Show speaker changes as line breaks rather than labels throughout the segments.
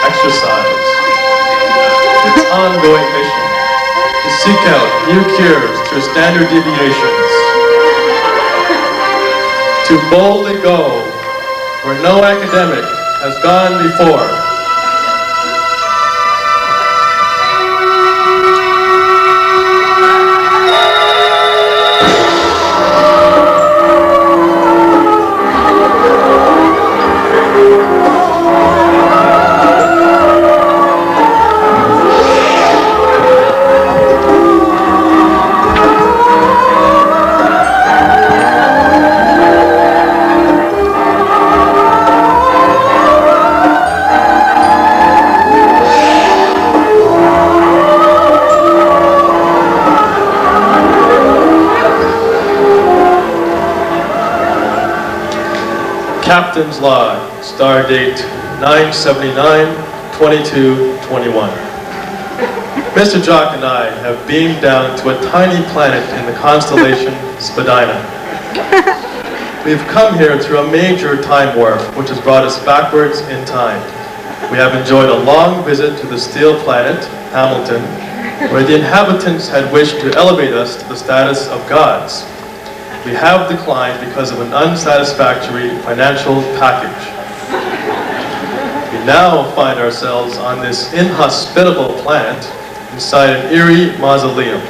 exercise its ongoing mission to seek out new cures through standard deviations, to boldly go where no academic has gone before. Captain's Log, star date 9/79/22/21. Mr. Jock and I have beamed down to a tiny planet in the constellation Spadina. We've come here through a major time warp, which has brought us backwards in time. We have enjoyed a long visit to the steel planet, Hamilton, where the inhabitants had wished to elevate us to the status of gods. We have declined because of an unsatisfactory financial package. We now find ourselves on this inhospitable planet inside an eerie mausoleum.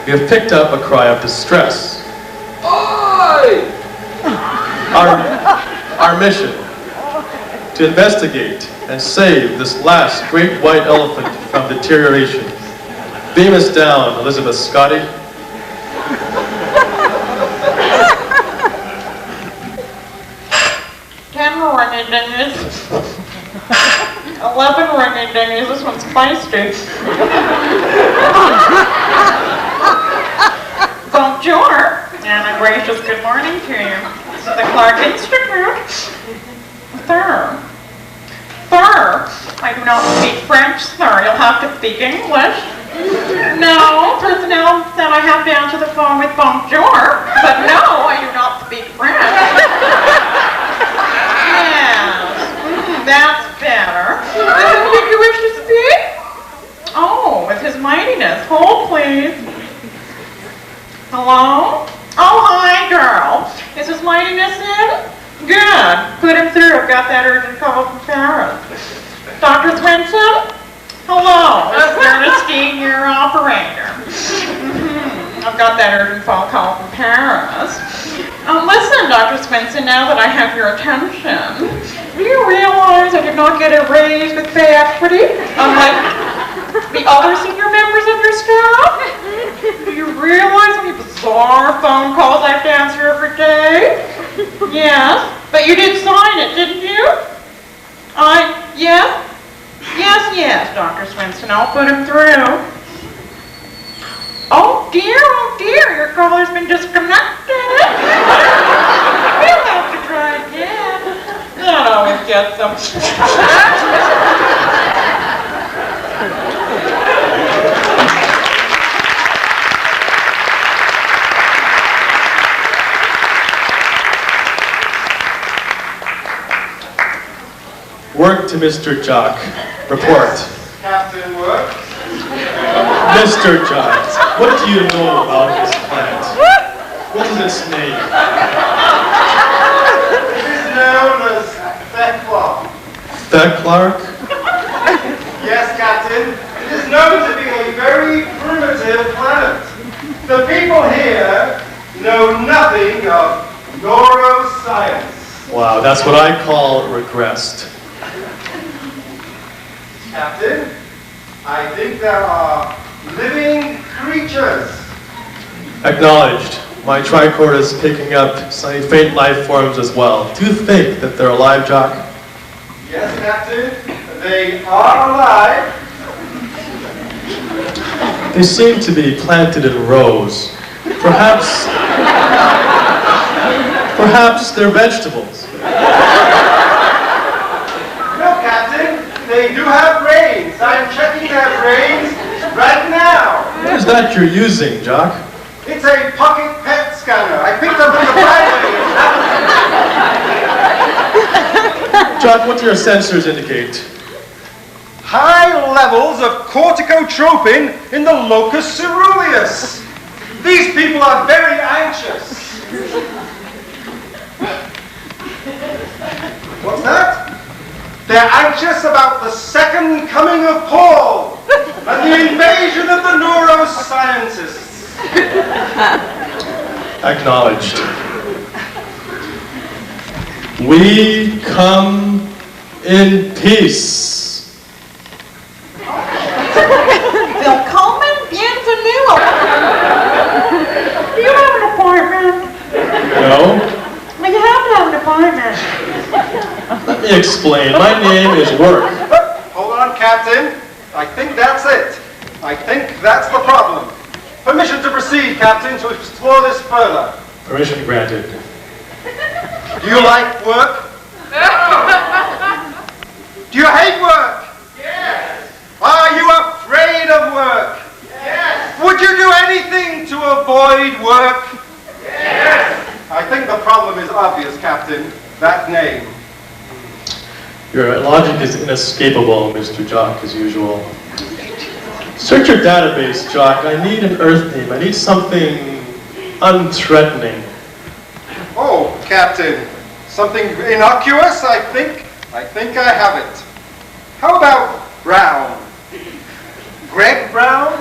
We have picked up a cry of distress.
Oi!
Our mission, to investigate and save this last great white elephant from deterioration. Beam us down, Elizabeth Scotty.
Ring-a-dingies. 11 ring-a-dingies. This one's feisty. Bonjour, and a gracious good morning to you. This is the Clarke Institute. Sir. I do not speak French, sir. You'll have to speak English. No, personnel said I have to answer the phone with bonjour, but no, I do not speak French. That's better. Did you wish to speak? Oh, with His Mightiness. Hold, please. Hello? Oh, hi, girl. Is His Mightiness in? Good. Put him through. I've got that urgent call from Paris. Dr. Swinson? Hello. This is Ernestine, your operator. I've got that urgent phone call from Paris. Listen, Dr. Swinson, now that I have your attention, do you realize I did not get a raise with pay equity, unlike the other senior members of your staff? Do you realize how many bizarre phone calls I have to answer every day? Yes, but you did sign it, didn't you? Yes, Dr. Swinson, I'll put him through. Oh dear, your caller's been disconnected. We'll have to try again. That always gets them.
Work to Mr. Jock. Report.
Captain Work.
Mr. Jock, what do you know about this planet? What is its name?
It is known as Clarke.
Clarke?
Yes, Captain. It is known to be a very primitive planet. The people here know nothing of neuroscience.
Wow, that's what I call regressed.
Captain, I think there are living creatures.
Acknowledged. My tricorder is picking up some faint life forms as well. Do you think that they're alive, Jock?
Yes, Captain, they are alive.
They seem to be planted in rows. Perhaps they're vegetables.
No, Captain, they do have brains. I'm checking their brains right now.
What is that you're using, Jock?
It's a pocket PET scanner. I picked up in the library.
Jock, what do your sensors indicate?
high levels of corticotropin in the locus ceruleus. These people are very anxious. What's that? They're anxious about the second coming of Paul and the invasion of the neuroscientists.
Acknowledged. We come in peace.
Willkommen, bienvenue. Do you have an appointment?
No?
Well, you have to have an appointment.
Let me explain. My name is Work.
Hold on, Captain. I think that's it. I think that's the problem. Permission to proceed, Captain, to explore this further.
Permission granted.
Do you like work? Do you hate work?
Yes.
Are you afraid of work?
Yes.
Would you do anything to avoid work?
Yes.
I think the problem is obvious, Captain. That name.
Your logic is inescapable, Mr. Jock, as usual. Search your database, Jock. I need an Earth name. I need something unthreatening.
Oh, Captain. Something innocuous, I think. I think I have it. How about Brown? Greg Brown?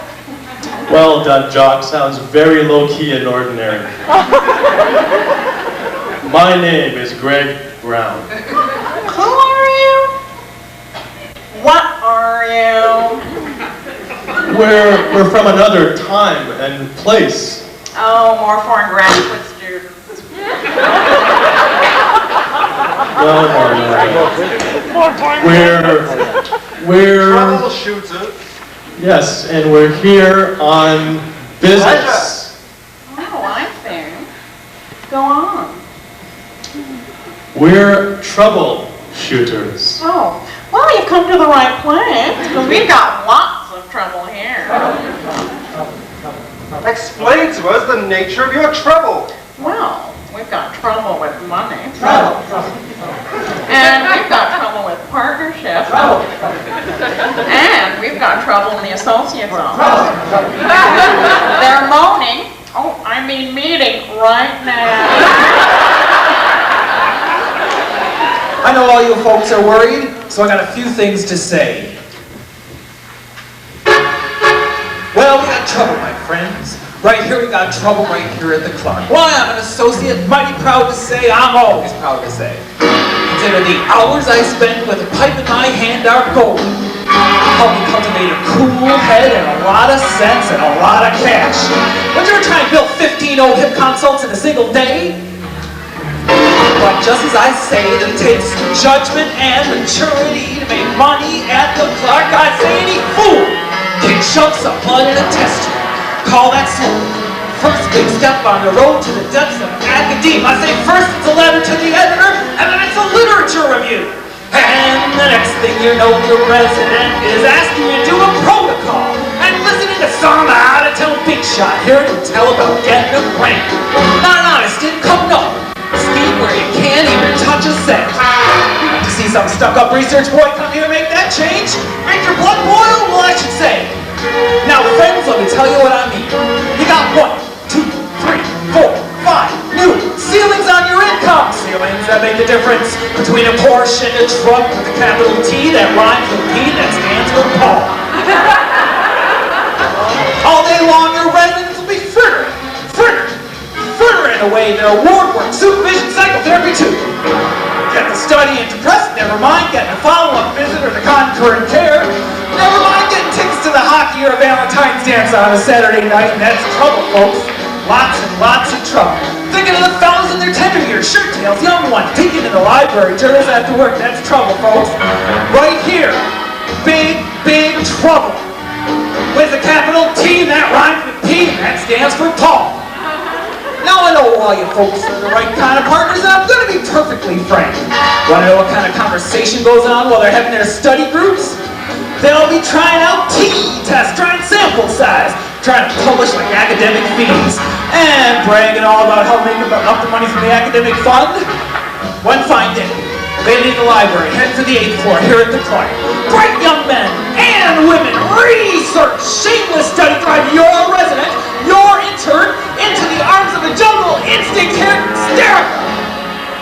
Well done, Jock. Sounds very low-key and ordinary. My name is Greg Brown.
Who are you? What are you?
We're from another time and place.
Oh, more foreign graduate students.
No. We're
Troubleshooters.
yes, and we're here on business.
Oh, I think. Go on.
We're troubleshooters.
Oh, well, you've come to the right place, because we've got lots of trouble here.
Explain to us the nature of your trouble.
Well, we've got trouble with money. Trouble. And we've got trouble with partnerships. Trouble. And we've got trouble in the associates office. They're moaning, oh, I mean meeting right now.
I know all you folks are worried, so I got a few things to say. Well, we got trouble, my friends. Right here, we got trouble right here at the Clarke. Why, I'm an associate, mighty proud to say, I'm always proud to say. Consider the hours I spend with a pipe in my hand are gold. Help me cultivate a cool head and a lot of sense and a lot of cash. When you're trying to build 15 old hip consults in a single day, but just as I say that it takes judgment and maturity to make money at the Clarke, I say any fool can shove some mud in a test tube. Call that slow. First big step on the road to the depths of academia. I say first it's a letter to the editor, and then it's a literature review. And the next thing you know, the president is asking you to do a protocol and listening to some out-of-town big shot here to tell about getting a grant. Not an honest income, no. Speed where you can't even touch a cent. To see some stuck-up research boy come here and make that change? Make your blood boil? Well, I should say. Now, friends, let me tell you what I mean. You got 1, 2, 3, 4, 5 new ceilings on your income. Ceilings that make the difference between a Porsche and a truck with a capital T that rhymes with P that stands for Paul. All day long, your residents will be frittering away their award work, supervision, psychotherapy too. Get the study and depressed, never mind getting a follow-up visit or the concurrent care. Never mind getting tickets to the hockey or a Valentine's dance on a Saturday night, and that's trouble, folks. Lots and lots of trouble. Thinking of the fellas in their tender years, shirt tails, young ones, peeking in the library, journals after work, that's trouble, folks. Right here, big, big trouble. With a capital T that rhymes with P, and that stands for Paul. Now I know all you folks are the right kind of partners, and I'm going to be perfectly frank. Want to know what kind of conversation goes on while they're having their study groups? They'll be trying out T-tests, trying sample size, trying to publish like academic fees, and bragging all about how they make up the money from the academic fund. One fine day, They leave the library, head to the 8th floor here at the Clarke. Bright young men and women research, shameless study drive your resident, your intern, into the arms of a jungle instinct hysterical.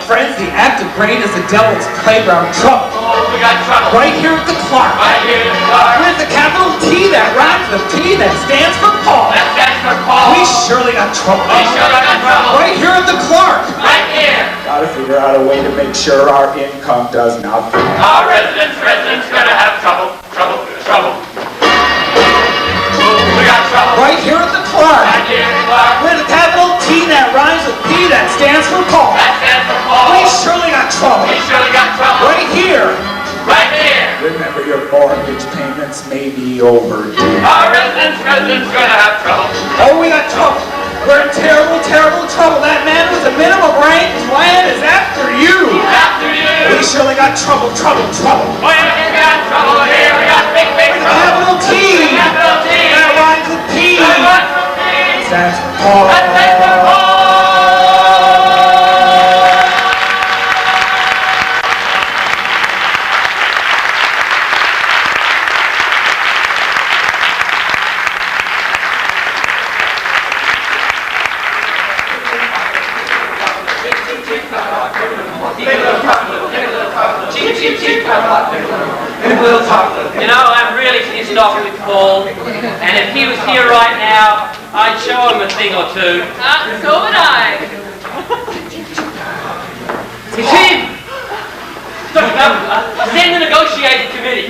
Friends, the active brain is the devil's playground. Trouble.
Oh, we got trouble.
Right here at the Clarke.
Right here at the Clarke.
With the capital T that rhymes with P that stands for Paul.
That stands for Paul.
We surely got trouble.
We surely got trouble.
Right here at the Clarke.
Right here.
Gotta figure out a way to make sure our income does not fail.
Our residents gonna have trouble. Oh, we got trouble.
Right here at the Clarke.
Right here at the Clarke.
With a capital T that rhymes with P that stands for Paul.
That stands for Paul.
We surely got trouble.
We surely got trouble.
Right here.
Right here.
Remember, your mortgage payments may be overdue.
Our residents gonna have trouble.
Oh, we got trouble. We're in terrible, terrible trouble. That man with the minimum rank plan is after you.
After you.
We surely got trouble.
Oh, yeah, we got trouble here. We got big
With a
trouble.
capital T.
Capital T.
That rhymes with P.
That rhymes with P.
Stands for Paul.
That stands for Paul.
You know, I'm really pissed off with Paul, and if he was here right now, I'd show him a thing or two.
So would I.
It's him! Send the negotiating committee.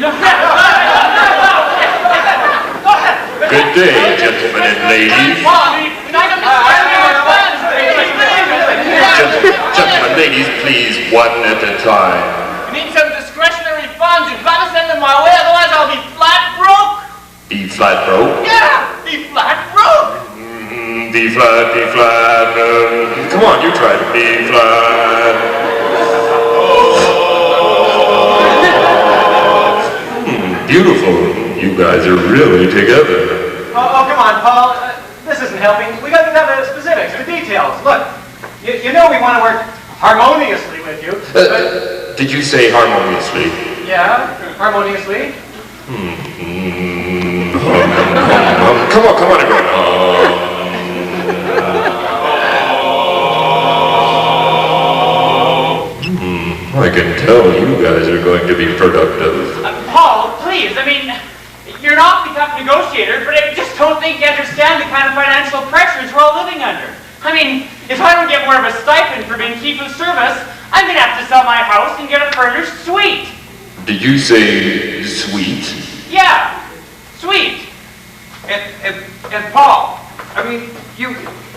Good day, gentlemen and ladies. Gentlemen, ladies, please, one at a time.
We need some discretionary funds. You've got to send them my way, otherwise I'll be flat broke.
Be flat broke.
Yeah, be flat broke.
Be flat, be flat. Come on, you try to be flat. Beautiful. You guys are really together.
Oh, come on, Paul. This isn't helping. We got to have the specifics, the details. Look, you know we want to work harmoniously with you.
Did you say harmoniously?
Yeah, harmoniously.
Come on, everyone. I can tell you guys are going to be productive.
Paul, please, I mean, you're an awfully tough negotiator, but I just don't think you understand the kind of financial pressures we're all living under. I mean, if I don't get more of a stipend for being chief of service, I'm going to have to sell my house and get a furnished suite.
Did you say sweet?
Yeah, suite.
And Paul, I mean,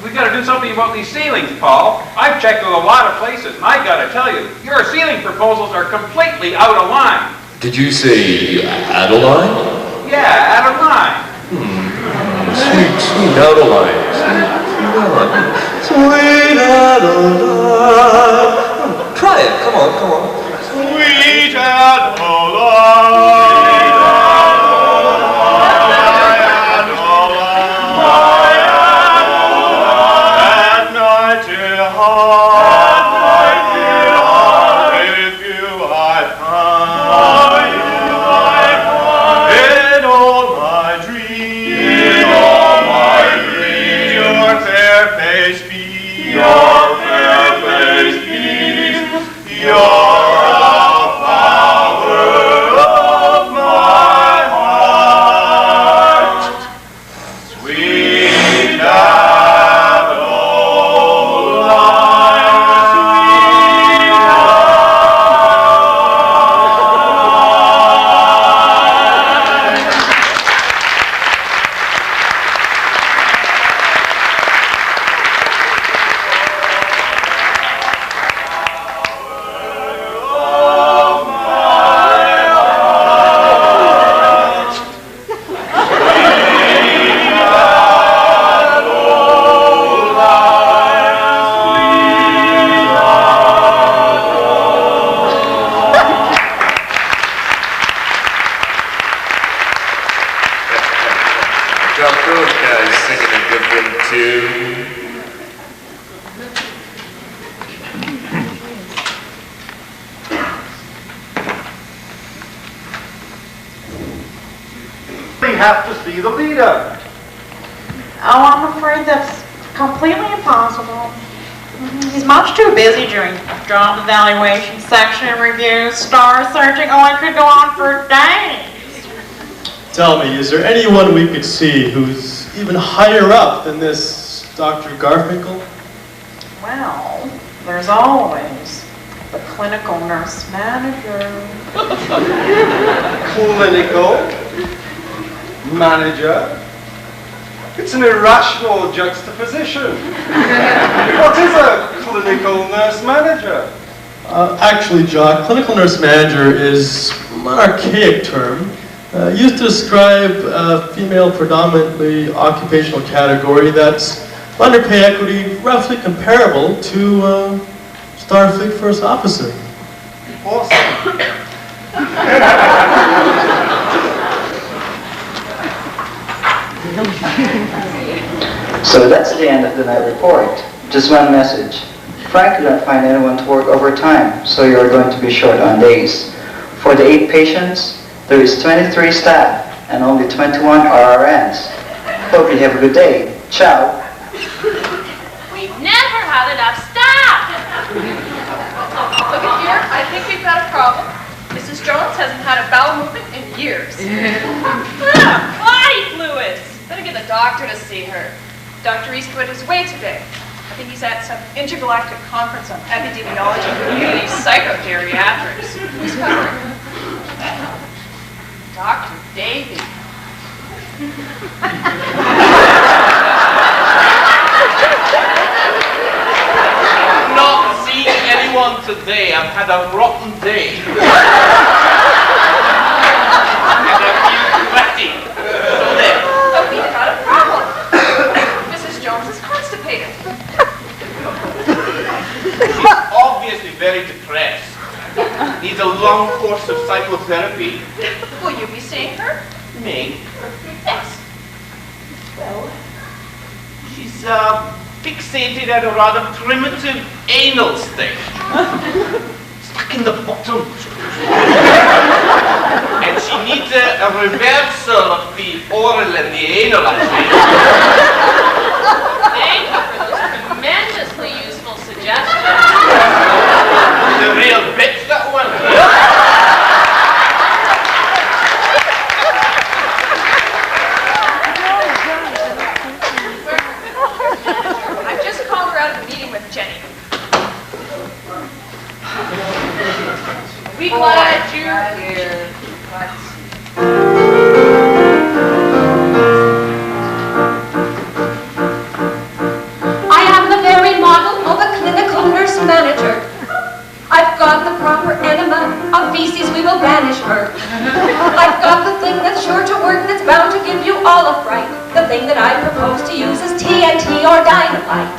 we got to do something about these ceilings, Paul. I've checked with a lot of places, and I got to tell you, your ceiling proposals are completely out of line.
Did you say Adeline?
Yeah, out of line.
Sweet Adeline. Sweet Adeline. Try it. Come on.
Sweet Adeline. have to be the leader.
Oh, I'm afraid that's completely impossible. He's much too busy doing job evaluation, section reviews, star searching. Oh, I could go on for days.
Tell me, is there anyone we could see who's even higher up than this Dr. Garfinkel?
Well, there's always the clinical nurse manager.
Clinical manager? It's an irrational juxtaposition. What is a clinical nurse manager?
Actually, Jock, clinical nurse manager is an archaic term used to describe a female predominantly occupational category that's underpay equity roughly comparable to Starfleet First Officer.
Awesome.
So that's the end of the night report. Just one message. Frank could not find anyone to work overtime, so you are going to be short on days. For the 8 patients, there is 23 staff and only 21 RRNs. Hope you have a good day. Ciao.
We've never had enough staff. Look at here, I think we've got a problem. Mrs. Jones hasn't had a bowel movement in years. Body fluids. Better get the doctor to see her. Dr. Eastwood is away today. I think he's at some intergalactic conference on epidemiology and community psychogeriatrics. Who's covering? Dr. Davy.
Not seeing anyone today. I've had a rotten day. And I feel sweaty. So there.
But we've got a problem. Mrs. Jones is constipated.
She's obviously very depressed. Needs a long course of psychotherapy.
Will you be seeing her?
Me?
Yes.
Well, she's fixated at a rather primitive anal state. Stuck in the bottom. And she needs a reversal of the oral and the anal aspect.
Thank you for those tremendously useful suggestions.
The real bitch, that one.
I've just called her out of a meeting with Jenny. We glad you're here.
I am the very model of a clinical nurse manager. I've got the proper enema of feces, we will banish her. I've got the thing that's sure to work, that's bound to give you all a fright. The thing that I propose to use is TNT or dynamite.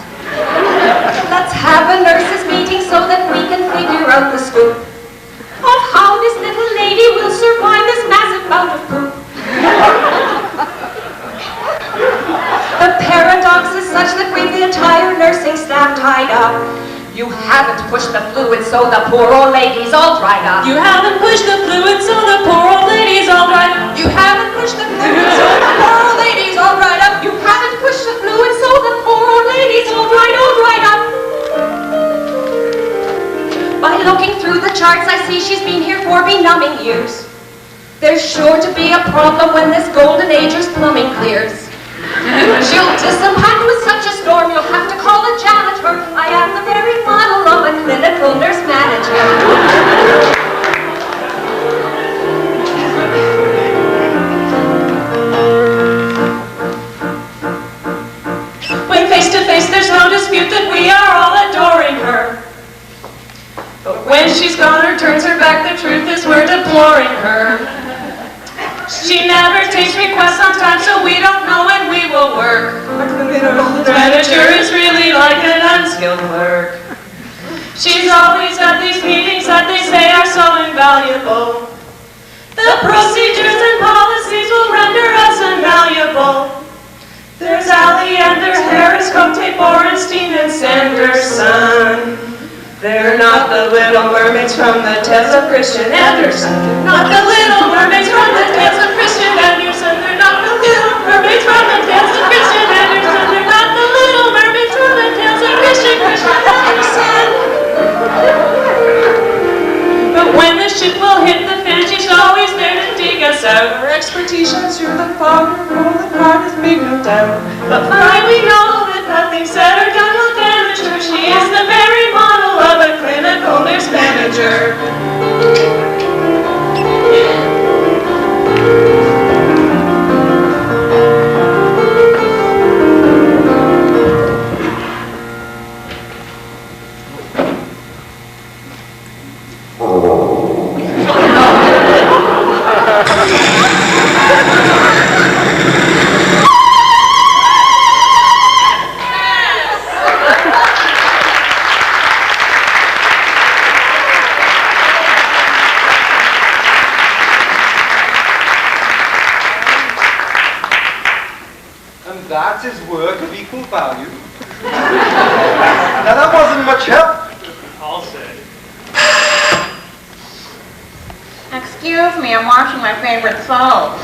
Let's have a nurses' meeting so that we can figure out the scoop of how this little lady will survive this massive bout of poop. The paradox is such that we've the entire nursing staff tied up. You haven't pushed the fluid, so the poor old lady's all dried up. You haven't pushed the fluid, so the poor old lady's all dried up. You haven't pushed the fluid, so the poor old lady's all dried up. You haven't pushed the fluid, so the poor old lady's all dried up. By looking through the charts, I see she's been here for benumbing years. There's sure to be a problem when this golden ager's plumbing clears. She'll dissipate with such a storm, you'll have to call a janitor. I am the very model of a clinical nurse manager. When face to face, there's no dispute that we are all adoring her. But when she's gone or turns her back, the truth is we're deploring her. She never takes requests on time, so we don't know when we will work. The manager is really like an unskilled clerk. She's always at these meetings that they say are so invaluable. The procedures and policies will render us invaluable. There's Allie and there's Harris, Cote, Borenstein, and Sanderson. They're not the little mermaids from the tales of Christian Andersen. Not the little mermaids from the tales of Christian Andersen. They're not the But fine, we know that nothing said or done will damage her. She is the very model of a clinical nurse manager.
That is work of equal value. Now that wasn't much help.
I'll say.
Excuse me, I'm washing my favorite soap.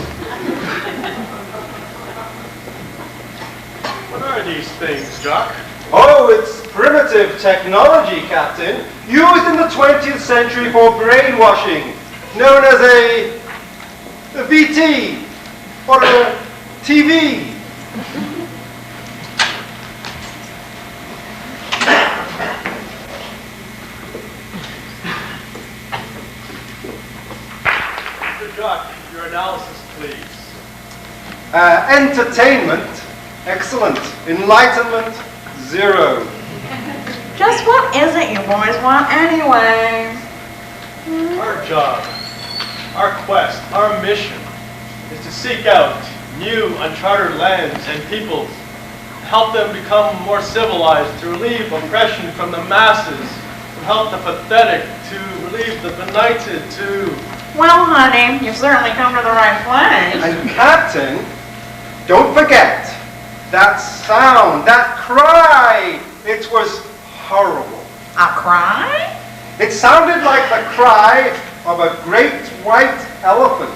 What are these things, Jock?
Oh, it's primitive technology, Captain, used in the 20th century for brainwashing, known as a VT or a TV.
Mr. Jock, your analysis, please.
Entertainment, excellent. Enlightenment, 0.
Just what is it you boys want anyway?
Our job, our quest, our mission is to seek out new uncharted lands and peoples, help them become more civilized, to relieve oppression from the masses, to help the pathetic, to relieve the benighted, to...
Well, honey, you've certainly come to the right place.
And Captain, don't forget, that sound, that cry, it was horrible.
A cry?
It sounded like the cry of a great white elephant.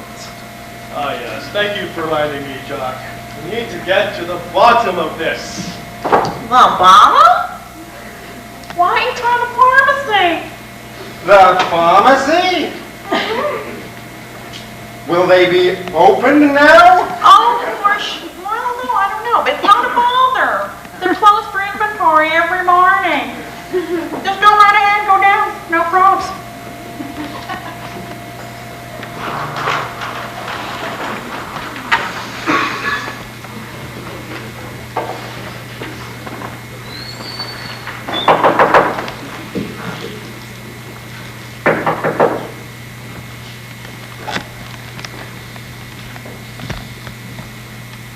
Ah, yes. Thank you for reminding me, Jock. We need to get to the bottom of this.
The bottom? Why are you trying the pharmacy?
The pharmacy? Will they be open now?
Oh, well, no, I don't know. It's not a bother. They're closed for inventory every morning. Just go right ahead and go down. No problems.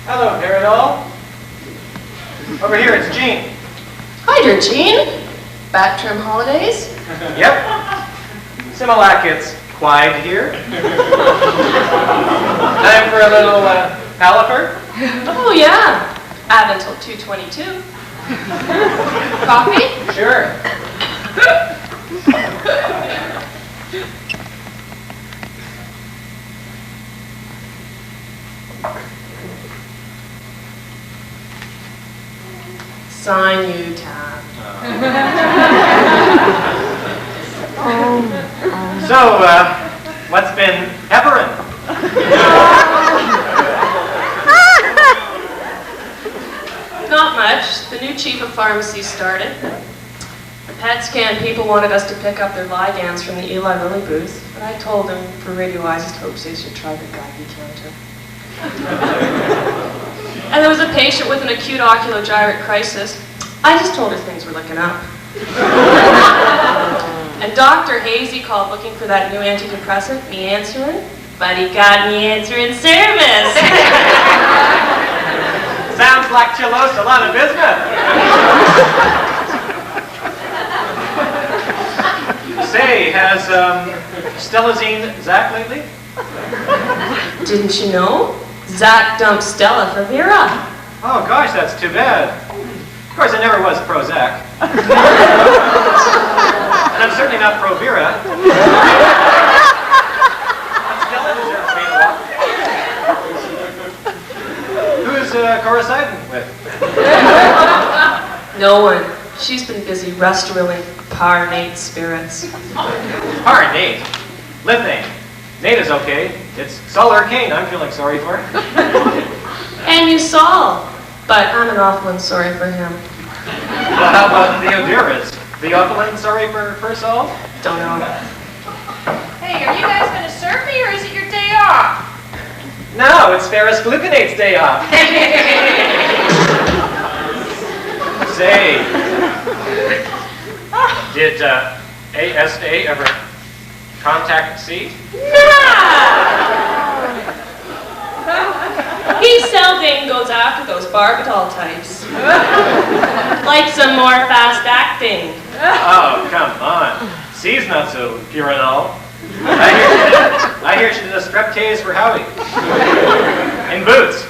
Hello, Paradol. Over here, it's Jean.
Hi, dear Jean. Back term holidays?
Yep. Similac, it's quiet here. Time for a little Halliford?
Oh, yeah. Add until 2:22. Coffee?
Sure.
Sign you, Tab.
So, what's been pepperin'?
Not much. The new chief of pharmacy started. The PET scan people wanted us to pick up their ligands from the Eli Lilly booth, but I told them for radioisotopes they should try the Geiger counter. And there was a patient with an acute oculogyrate crisis. I just told her things were looking up. And Dr. Hazy called looking for that new antidepressant, me answering, but he got me answering service.
Sounds like Chillo's a lot of business. Say, has Stella seen Zach lately?
Didn't you know? Zach dumped Stella for Vera.
Oh gosh, that's too bad. Of course, I never was pro Zach. And I'm certainly not pro Vera. Stella deserves being Who's coinciding with?
No one. She's been busy rest-drilling Par-Nate spirits.
Par-Nate? Lithane. Nate is okay. It's Sol Arcane I'm feeling sorry for.
And you saw. But I'm an awful and sorry for him.
Well, how about Theodora? Is Theophilus sorry for herself?
Don't know.
Hey, are you guys going to serve me or is it your day off?
No, it's Ferris Gluconate's day off. Say, did ASA ever contact C?
He seldom goes after those barbital types. Like some more fast acting.
Oh, come on. C's not so pure and all. I hear she did a strep tase for Howie. In boots.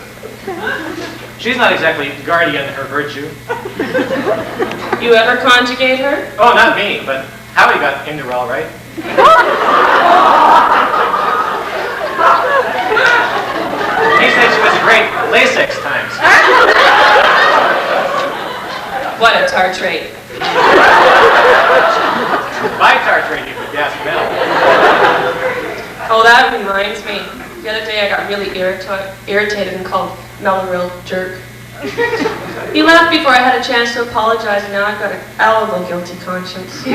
She's not exactly guardian her virtue.
You ever conjugate her?
Oh, not me, but Howie got into her all right. He said she was a great Lasix times.
What a tartrate.
Bitartrate, you gas Mel.
Oh, that reminds me. The other day I got really irritated and called Mel a real jerk. He left before I had a chance to apologize, and now I've got an alibi guilty conscience.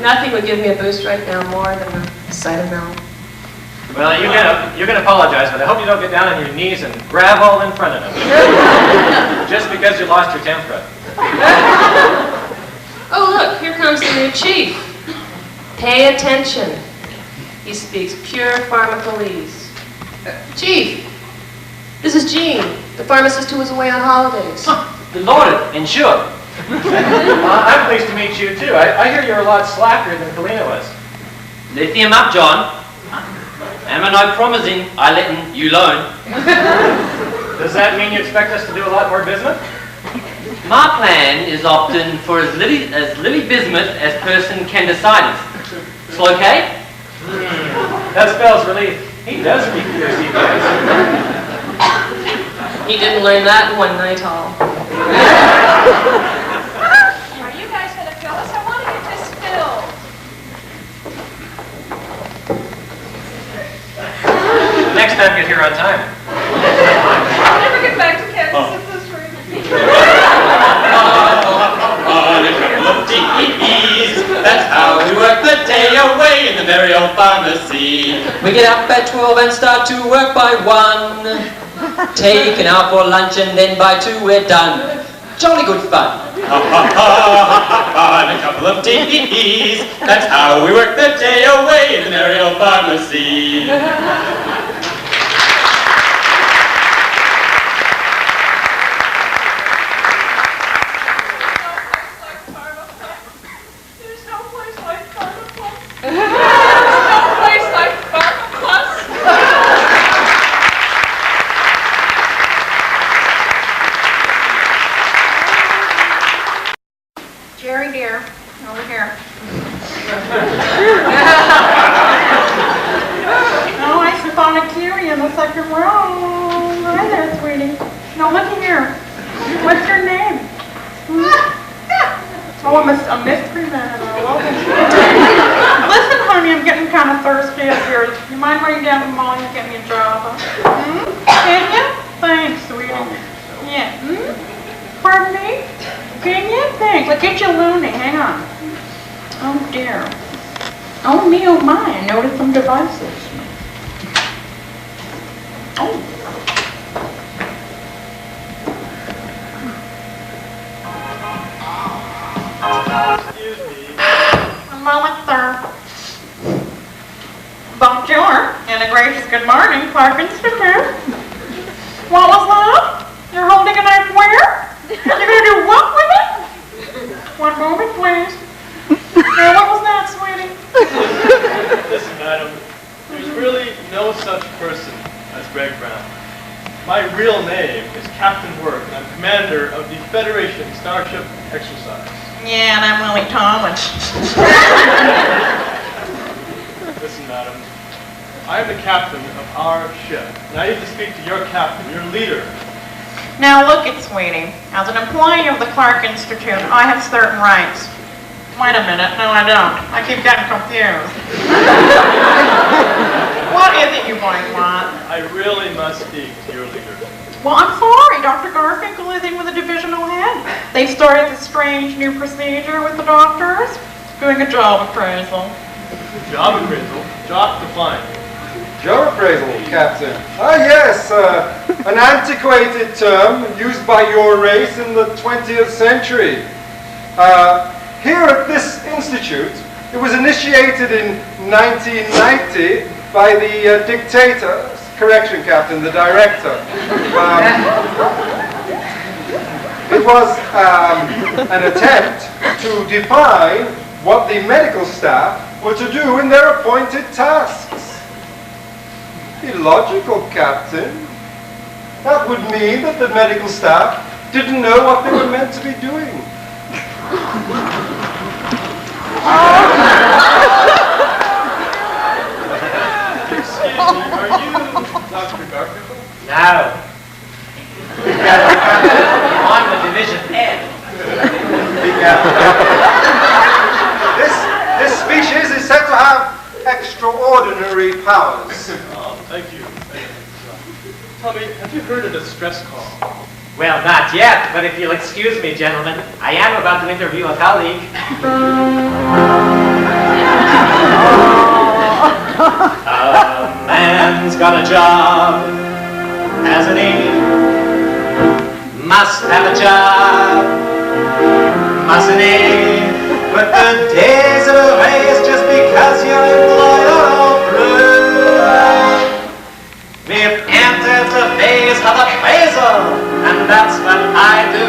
Nothing would give me a boost right now more than the sight of Mel.
Well, you can apologize, but I hope you don't get down on your knees and grab all in front of him. Just because you lost your temper.
Oh, look, here comes the new chief. Pay attention. He speaks pure pharmacoloese. Chief, this is Jean, the pharmacist who was away on holidays.
Lauded and sure.
I'm pleased to meet you, too. I hear you're a lot slacker than Kalina was.
Lithium up, John. Am I not promising I letting you alone?
Does that mean you expect us to do a lot more business?
My plan is often for as little bismuth as person can decide it. So okay?
That spells relief. He does speak pure CPS.
He didn't learn that in one night hall.
Are you guys going to fill this? I want to get this filled.
Next time, get here on time.
I'll never get back to Kansas if this room.
That's how we work the day away in the merry old pharmacy. We get up at 12 and start to work by 1. Taken out for lunch and then by 2 we're done. Jolly good fun. And a couple of teas. That's how we work the day away in the merry old pharmacy.
Jerry dear, over here. Oh, I spotted Curie in the second row. Hi there, sweetie. Now look here. What's your name? Oh, I'm a mystery man. I love it. Listen, honey, I'm getting kind of thirsty up here. You mind running down to the mall and get me a job? Can you? Thanks, sweetie. Yeah. Pardon me? Can you? Thanks. I'll get you a loony. Hang on. Oh, dear. Oh, me, oh, my. I noticed some devices. Oh.
Excuse me.
A moment, sir. Bonjour, and a gracious good morning, Clarke Institute. What was that? You're holding a knife where? You're going to do what with it? One moment, please. Now, what was that, sweetie?
Listen, madam, there's really no such person as Greg Brown. My real name is Captain Work, and I'm commander of the Federation Starship Exercise.
Yeah, and I'm Willie Thomas.
Listen, madam, I am the captain of our ship, and I need to speak to your captain, your leader.
Now, look it, sweetie. As an employee of the Clarke Institute, I have certain rights. Wait a minute. No, I don't. I keep getting confused. What is it you boys want?
I really must speak to your leader.
Well, I'm sorry. Dr. Garfinkel is in with a divisional head. They've started this strange new procedure with the doctors, doing a job appraisal.
Job appraisal? Job defined.
Job appraisal, Captain. Ah, yes, an antiquated term used by your race in the 20th century. Here at this institute, it was initiated in 1990 by the dictator, correction, Captain, the director. It was an attempt to define what the medical staff were to do in their appointed tasks. Illogical, Captain. That would mean that the medical staff didn't know what they were meant to be doing.
Excuse me, are you Dr. Garfinkel?
No. I'm the division head.
This species is said to have extraordinary powers.
Oh, thank you. Tell me, have you heard a distress call?
Well, not yet, but if you'll excuse me, gentlemen, I am about to interview a colleague. A man's got a job, hasn't he? Must have a job, mustn't he? But the days of a race just because your employer all through. We've entered the phase of appraisal, and that's what I do.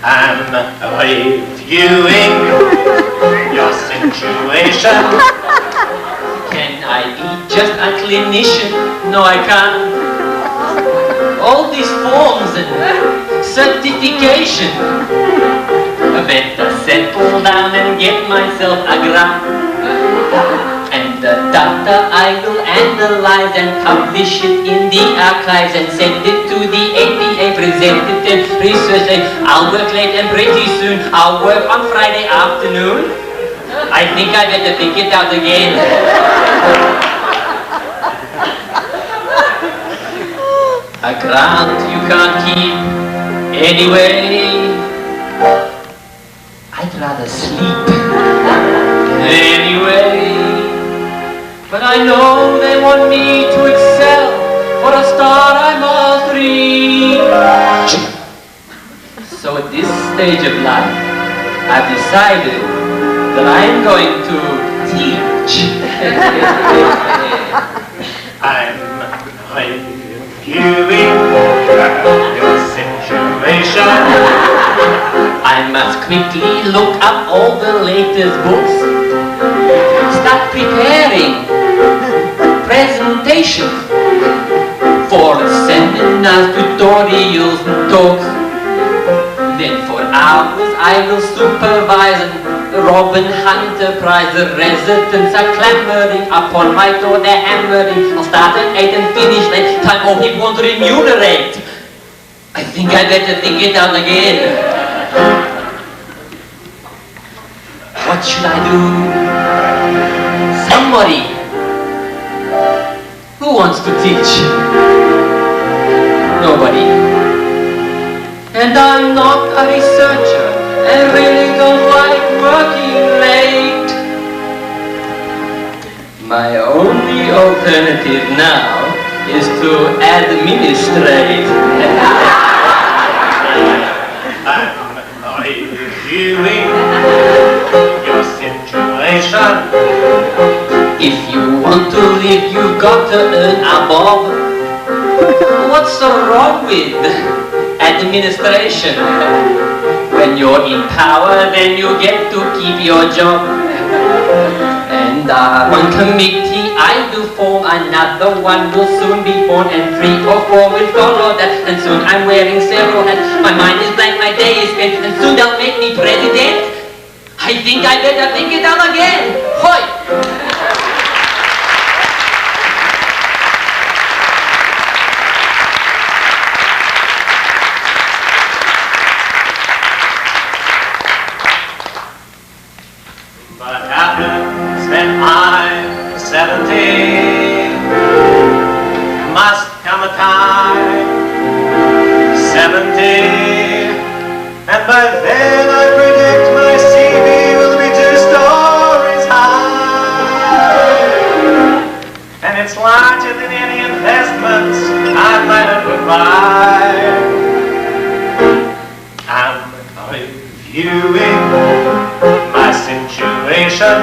I'm reviewing your situation.
Can I be just a clinician? No, I can't. All these forms and certification. I better settle down and get myself a grant. And the data I will analyze and publish it in the archives and send it to the APA, present it and research it. I'll work late and pretty soon I'll work on Friday afternoon. I think I better think it out again. A grant you can't keep anyway. I'd rather sleep anyway. But I know they want me to excel. For a start I must read. So at this stage of life, I've decided that I'm going to teach.
I'm reviewing your situation.
I must quickly look up all the latest books. Start preparing presentations for seminars, tutorials and talks. Then for hours I will supervise and rob and enterprise. The residents are clamoring upon my door, they're hammering. I'll start at 8 and finish late. Time off it won't remunerate. I think I better think it out again. What should I do? Somebody who wants to teach? Nobody. And I'm not a researcher and really don't like working late. My only alternative now is to administrate.
I'm reviewing your situation.
If you want to live, you've got to earn above. What's so wrong with administration? When you're in power, then you get to keep your job. And one committee I will form, another one will soon be formed, and 3 or 4 will follow that. And soon I'm wearing several hats. My mind is blank, my day is spent, and soon they'll make me president. I think I better think it out again. Hoi!
What happens when I'm 70?
By then I predict my CV will be 2 stories high. And it's larger than any investments I might have put by. I'm reviewing my situation.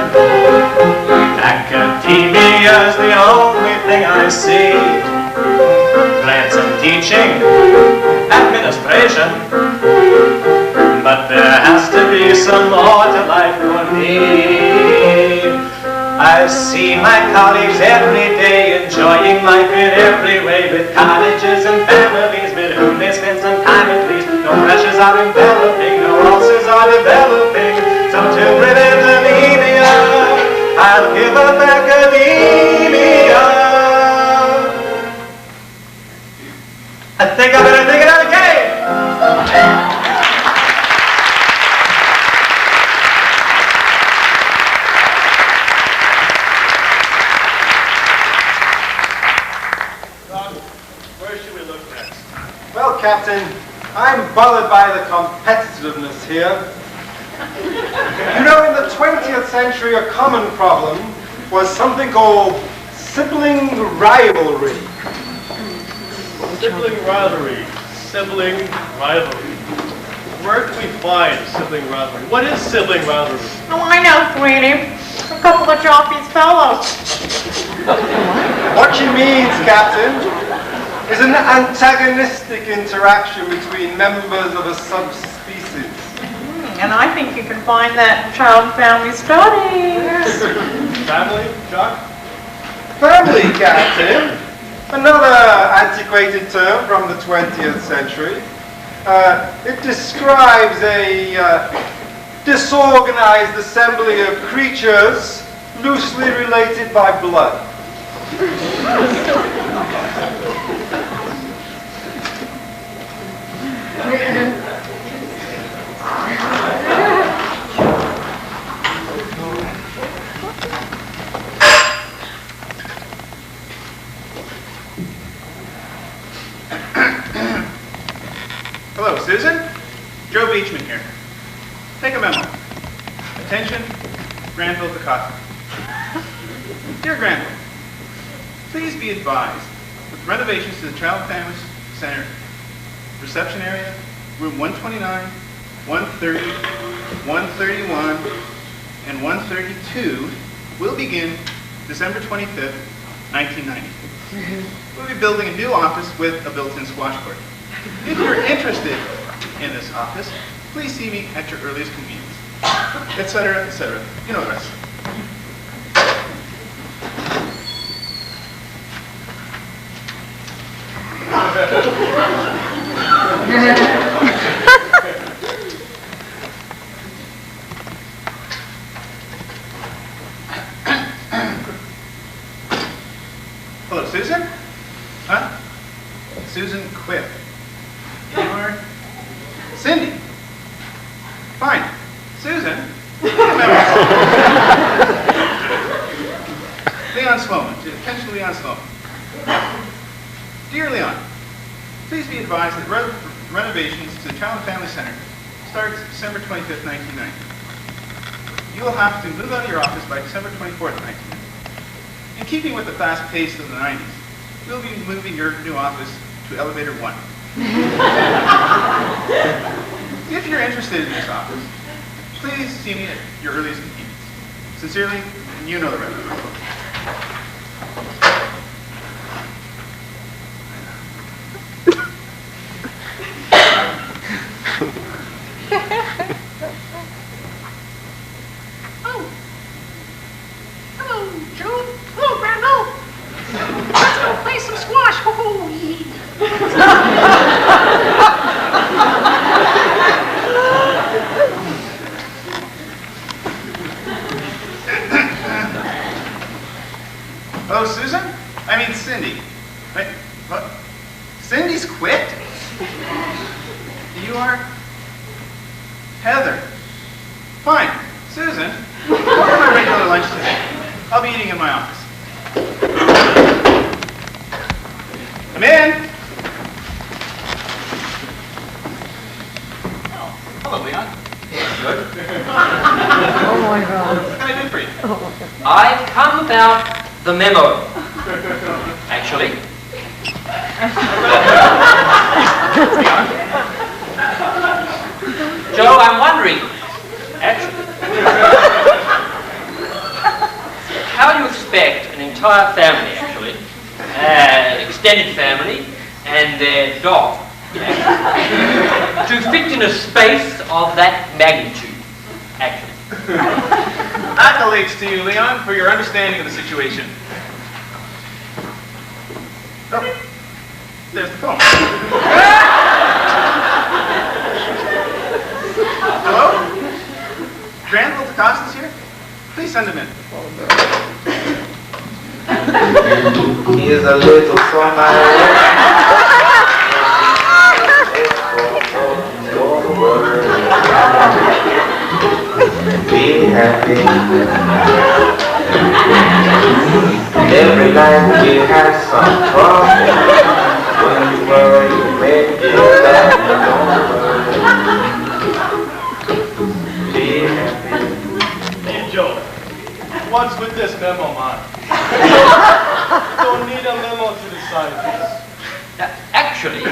Academia's the only thing I see. Grants and teaching, administration. But there has to be some more to life for me. I see my colleagues every day enjoying life in every way, with colleges and families with whom they spend some time at least. No pressures are enveloping, no ulcers are developing. So to prevent anemia, I'll give up academia. I think I better think it out again.
Where should we look next?
Well, Captain, I'm bothered by the competitiveness here. You know, in the 20th century, a common problem was something called sibling rivalry.
Sibling rivalry. Sibling rivalry. Where can we find sibling rivalry? What is sibling rivalry?
Oh, I know, sweetie. A couple of Joffrey's fellows.
What she means, Captain, is an antagonistic interaction between members of a subspecies.
And I think you can find that in Child and Family Studies.
Family, Chuck?
Family, Captain. Another antiquated term from the 20th century. It describes a disorganized assembly of creatures loosely related by blood.
Hello, Susan. Joe Beachman here. Take a memo. Attention, Granville to Coffee. Dear Granville, please be advised that the renovations to the Child and Family Center reception area, room 129, 130, 131, and 132 will begin December 25th, 1990. We'll be building a new office with a built-in squash court. If you're interested in this office, please see me at your earliest convenience, etc., etc. You know the rest. Hello, Susan? Huh? Susan quit. You are? Cindy. Fine. Susan? Leon Sloman. Attention, Leon Sloman. Dear Leon, please be advised that renovations to the Child and Family Center starts December 25th, 1990. You will have to move out of your office by December 24th, 1990. In keeping with the fast pace of the 90s, we'll be moving your new office to Elevator 1. If you're interested in this office, please see me at your earliest convenience. Sincerely, you know the rest.
Hello, Joe. Hello, Brando. Let's go play some squash.
Hello, Susan? I mean, Cindy. Wait, what? Cindy's quit? You are? Heather. Fine. Susan, order my regular lunch today. I'll be eating in my office. Come in. Oh, hello, Leon.
about the memo, actually. Joe, I'm wondering, actually, how do you expect an entire family, actually, an extended family, and their dog, to fit in a space of that magnitude, actually?
Accolades to you, Leon, for your understanding of the situation. Oh, there's the phone. Hello? Granville DeCosta's here? Please send him in.
He is a little from my be happy. Every night we have some trouble. When you worry, you make it better. Be happy.
Hey, Joe. What's with this memo, man? Don't need a memo to decide this.
Actually,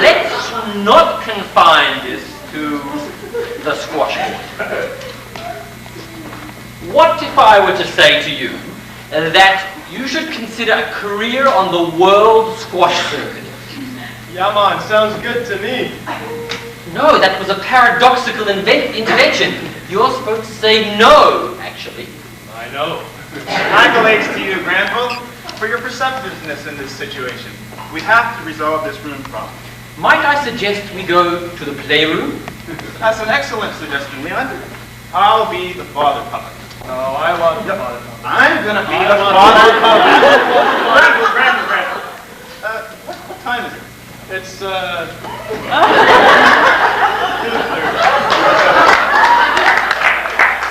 let's not confine this to the squash court. What if I were to say to you that you should consider a career on the world squash circuit?
Yeah, man, sounds good to me.
No, that was a paradoxical intervention. You're supposed to say no, actually.
I know.
Accolades to you, Granville, for your perceptiveness in this situation. We have to resolve this room problem.
Might I suggest we go to the playroom?
That's an excellent suggestion, Leon. I'll be the father puppet.
No, I want the father puppet.
I'm gonna be the father puppet. Granville. What time is it?
It's, 2:30.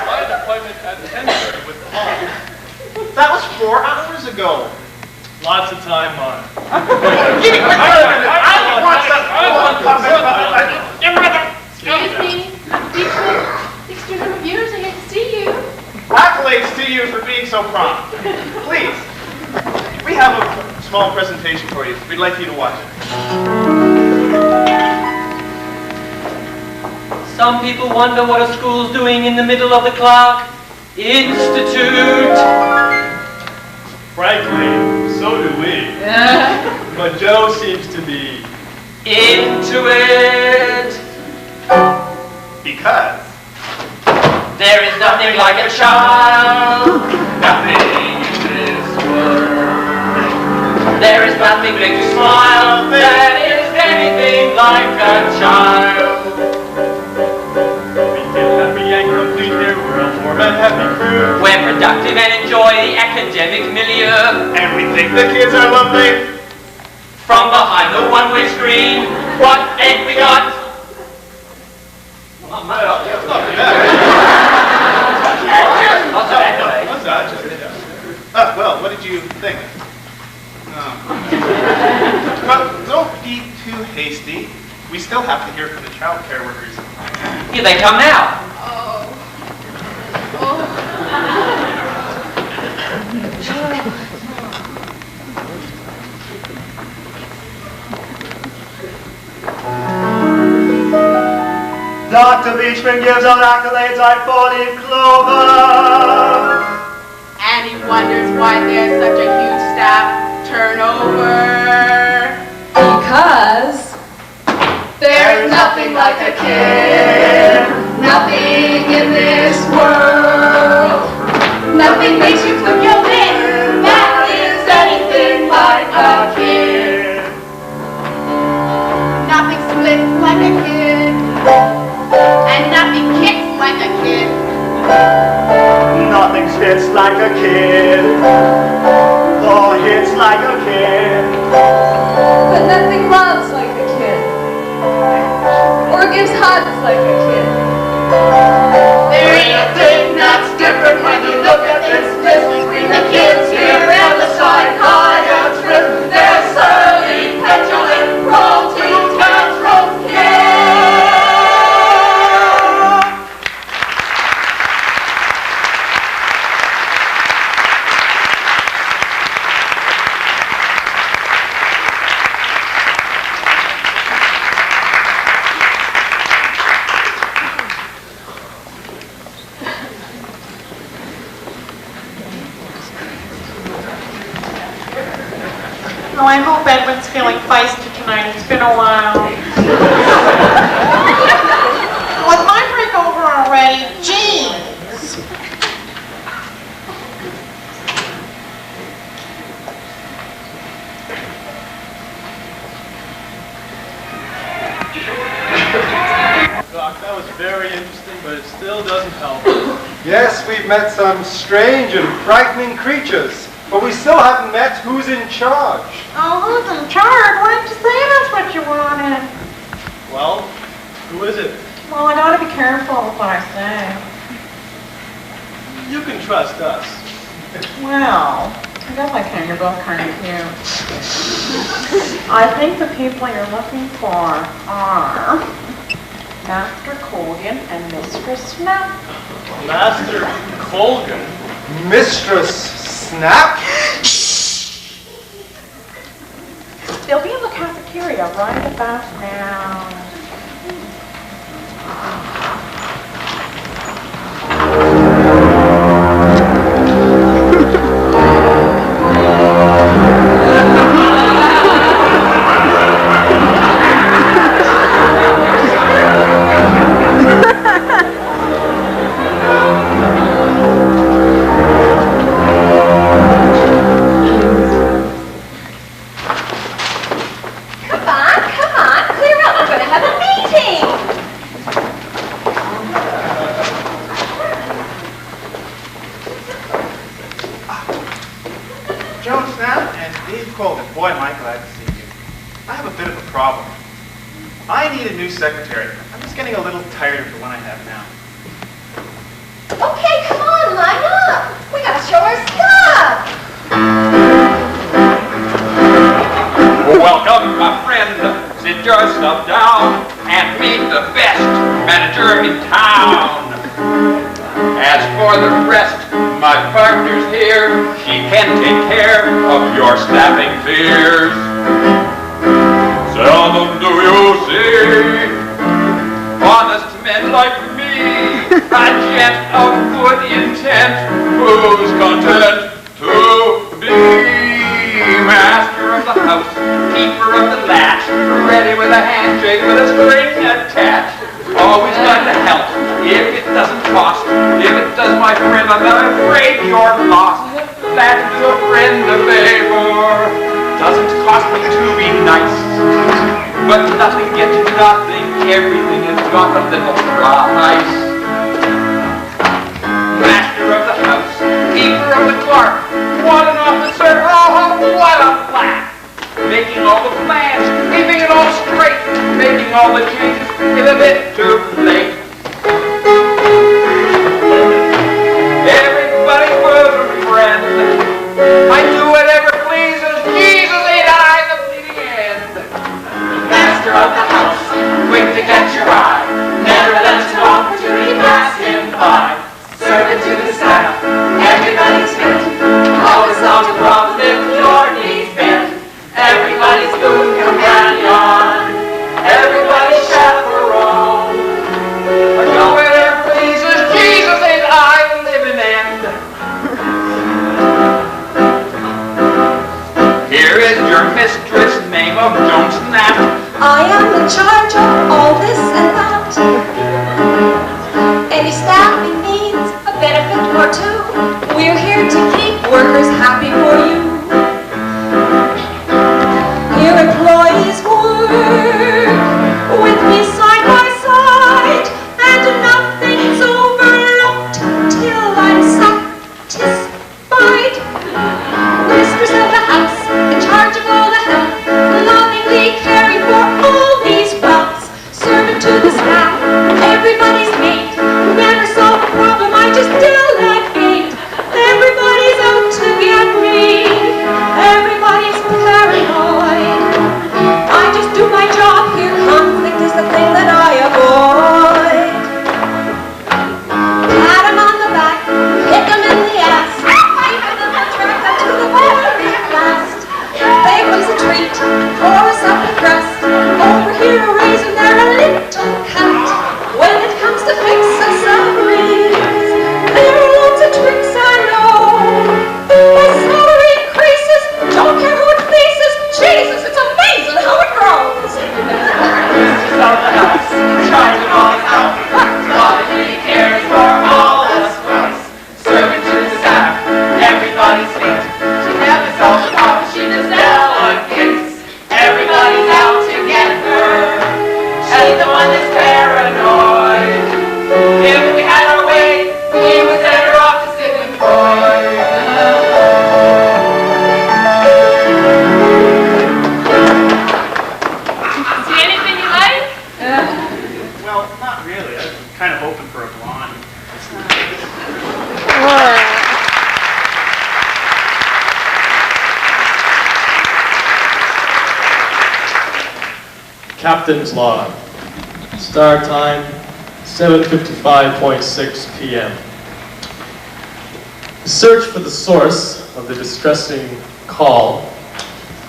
My appointment at 10:30 with Paul.
That was 4 hours ago.
Lots of time, man.
Excuse me, Dixon Reviewers, I hate to see you.
Accolades to you for being so prompt. Please, we have a small presentation for you. We'd like you to watch it.
Some people wonder what a school's doing in the middle of the Clarke Institute.
Frankly, so do we. But Joe seems to be
into it.
Because
there is nothing like a child. Nothing in this world. There is nothing makes you smile. That is anything like a child.
We feel happy and complete here. We're a warm and happy crew.
We're productive and enjoy the academic milieu.
And we think the kids are lovely.
From behind the one-way screen, what ain't we got?
Not bad. Well, what did you think? Well, don't be too hasty. We still have to hear from the child care workers.
Here they come now.
Dr. Beachman gives out accolades like 4-leaf clover.
And he wonders why there's such a huge staff turnover.
Because
There's nothing like a kid. Nothing in this world. Nothing makes you flip your lid. That is anything like a kid. Nothing splits like a kid. And nothing kicks like a kid.
Nothing spits like a kid, or hits like a kid.
but nothing loves like a kid, or gives hugs like a kid.
There ain't a thing that's different when you look at this list between the kids here and the psychiatrist. They're surly, petulant, prone to tantrum kids.
Oh, I hope Edwin's feeling feisty tonight. It's been a while. Was my break over already? Jeez.
Doc, that was very interesting, but it still doesn't help.
Yes, we've met some strange and frightening creatures, but we still haven't met who's in charge.
Oh, who's in charge? Why didn't you say that's what you wanted?
Well, who is it?
Well, I gotta be careful with what I say.
You can trust us.
Well, I guess I can. You're both kind of cute. I think the people you're looking for are Master Colgan and Mistress Snap.
Master Colgan?
Mistress Snap?
They'll be in the cafeteria right about now.
Boy, am I glad to see you. I have a bit of a problem. I need a new secretary. I'm just getting a little tired of the one I have now.
Okay, come on, line up. We gotta show our stuff.
Welcome, my friend. Sit your stuff down and meet the best manager in town. As for the rest, my partner's here. She can take care of your staffing fears. Seldom do you see honest men like me, a gent of good intent, who's content to be master of the house, keeper of the latch, ready with a handshake with a string attached. Always glad to help if it doesn't cost. If it does, my friend, I'm not afraid you're lost. Glad to do a friend a favor. Doesn't cost me to be nice, but nothing gets nothing. Everything has got a little price. Master of the house, keeper of the Clarke. What an officer! Oh, what a laugh! Making all the plans, keeping it all straight, making all the changes is a bit too late. Everybody was a friend. I do whatever pleases Jesus, ain't I the bleeding end? Master of the house, quick to catch your eye, never lets an opportunity pass him by. Servant to the staff, everybody's fit, always on the problem if your knees bend. Everybody's boon companion, everybody's chaperone. I do whatever pleases Jesus, ain't I the living end? Here is your mistress, name of Joan Snap.
I am in charge of all this and that. Any staffing needs a benefit or two. We're here to keep workers happy for you. Your employees work with me side by side, and nothing's overlooked till I'm satisfied. Mistress of the house, in charge of all the help, lovingly caring for all these welts. Servant to the staff, everybody's mate. Never solve a problem, I just delegate. Everybody's out to get me. Everybody's paranoid. I just do my job here. Conflict is the thing that I avoid. Pat him on the back, hit him in the ass. I have the contract up to the very last. Bake them's a treat, or a supper crust. Over here a raisin, they're a little cut. When it comes to fixing salaries, there are lots of tricks I know. My salary increases, don't care who it pleases.
Captain's Log. Start time, 7:55.6 p.m. The search for the source of the distressing call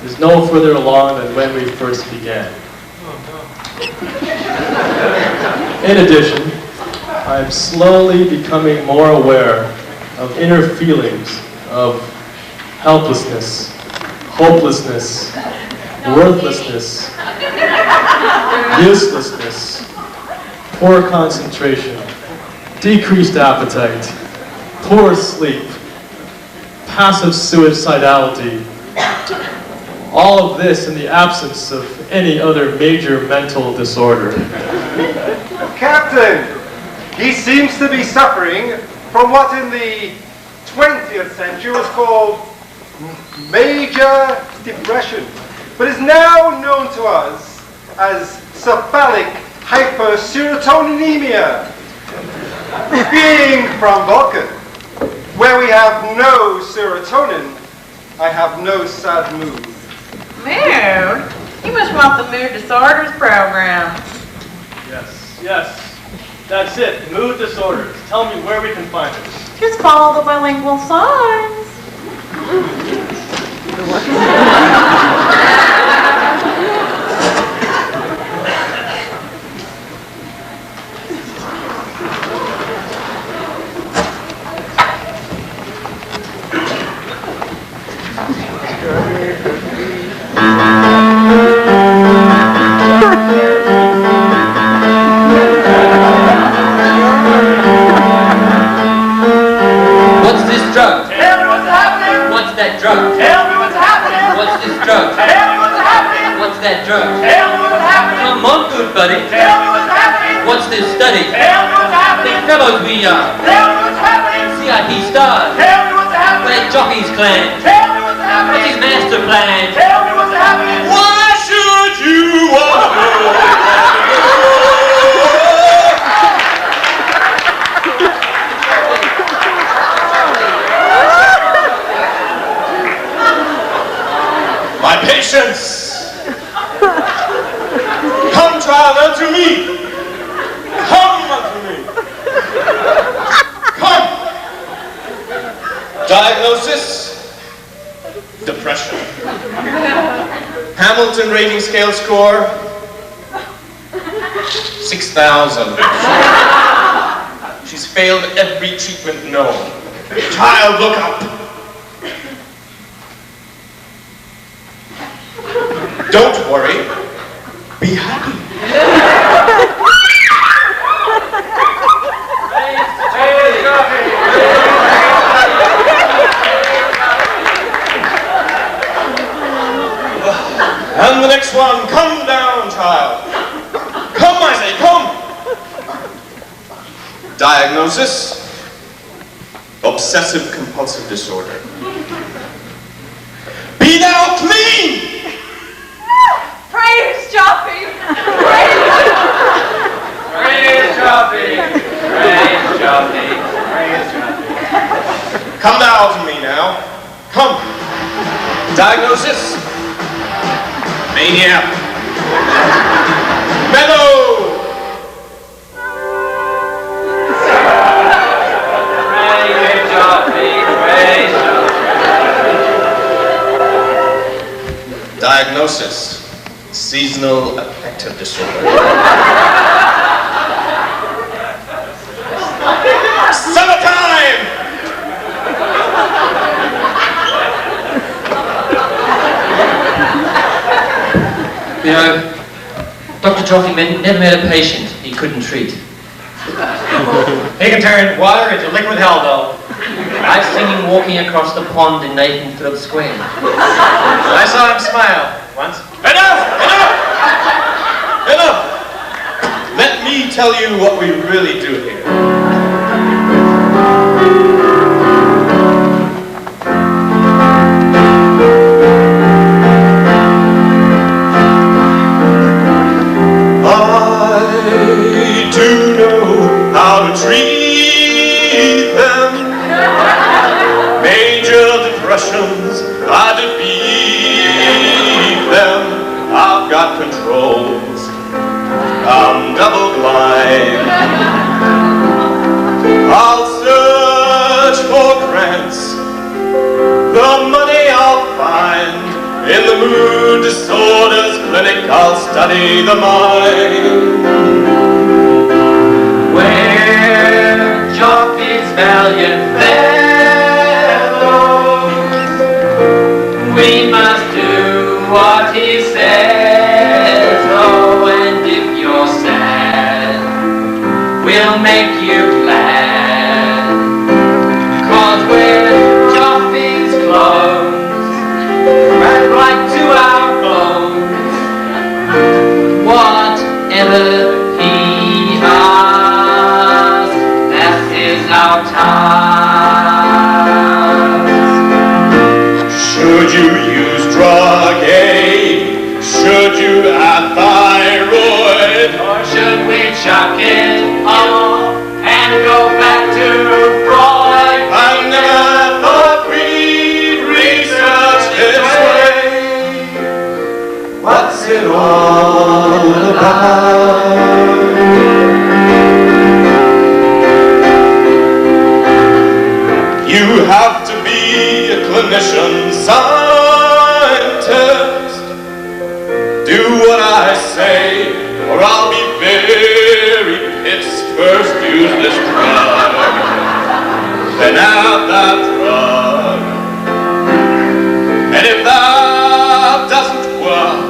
is no further along than when we first began. In addition, I am slowly becoming more aware of inner feelings of helplessness, hopelessness, worthlessness, uselessness, poor concentration, decreased appetite, poor sleep, passive suicidality, all of this in the absence of any other major mental disorder.
Captain, he seems to be suffering from what in the 20th century was called major depression, but is now known to us as cephalic hyperserotoninemia. Being from Vulcan, where we have no serotonin, I have no sad mood.
Mood? You must want the mood disorders program.
Yes, that's it, mood disorders. Tell me where we can find it.
Just follow the bilingual signs.
What's this drug?
Tell me what's happening.
What's that drug?
Tell me what's happening.
What's this drug?
Tell me what's happening.
What's that drug?
Tell me what's happening.
Come on, good buddy.
Tell me what's happening.
What's this study?
Tell me what's happening.
Big fellows we are.
Tell me what's happening.
CIP stars.
Tell me what's happening.
Red Jockey's clan.
Tell me what's happening.
What's his master plan?
Tell me what's happening.
Why should you want to know? My patience, come trial unto me. Come unto me. Come. Diagnosis, depression. Hamilton rating scale score, 6,000. She's failed every treatment known. Child, look up. Don't worry. Be happy. And the next one, come down, child. Come, I say, come. Diagnosis, obsessive compulsive disorder. Be thou clean.
Praise Joffy!
Praise Joffy! Praise Joffy! Praise Joffy!
Come thou to me now. Come. Diagnosis, mania. Mellow.
Praise Joffy! Praise Joffy!
Diagnosis, seasonal affective disorder. Summertime!
You know, Dr. Joffy never met a patient he couldn't treat.
He can turn water into liquid hell, though.
I've seen him walking across the pond in Nathan Phillips Square.
I saw him smile once.
Enough! Enough! Enough! Let me tell you what we really do here. I do know how to treat them. Major depressions, I defeat them. I've got controls come double blind. I'll search for grants, the money I'll find. In the mood disorders clinic, I'll study the mind.
Where Joffy's valiant fellows, we must do what he says. Oh, and if you're sad, we'll make you glad. 'Cause we're Joffy's clones, right to our bones. Whatever he asks, that is our task.
Should you use drug A? Should you have thyroid?
Or should we chuck it all and go back to Freud?
I never thought we'd research this way. What's it all about? You have to be a clinician, scientist. Do what I say, or I'll be very pissed. First use this drug, then have that drug. And if that doesn't work,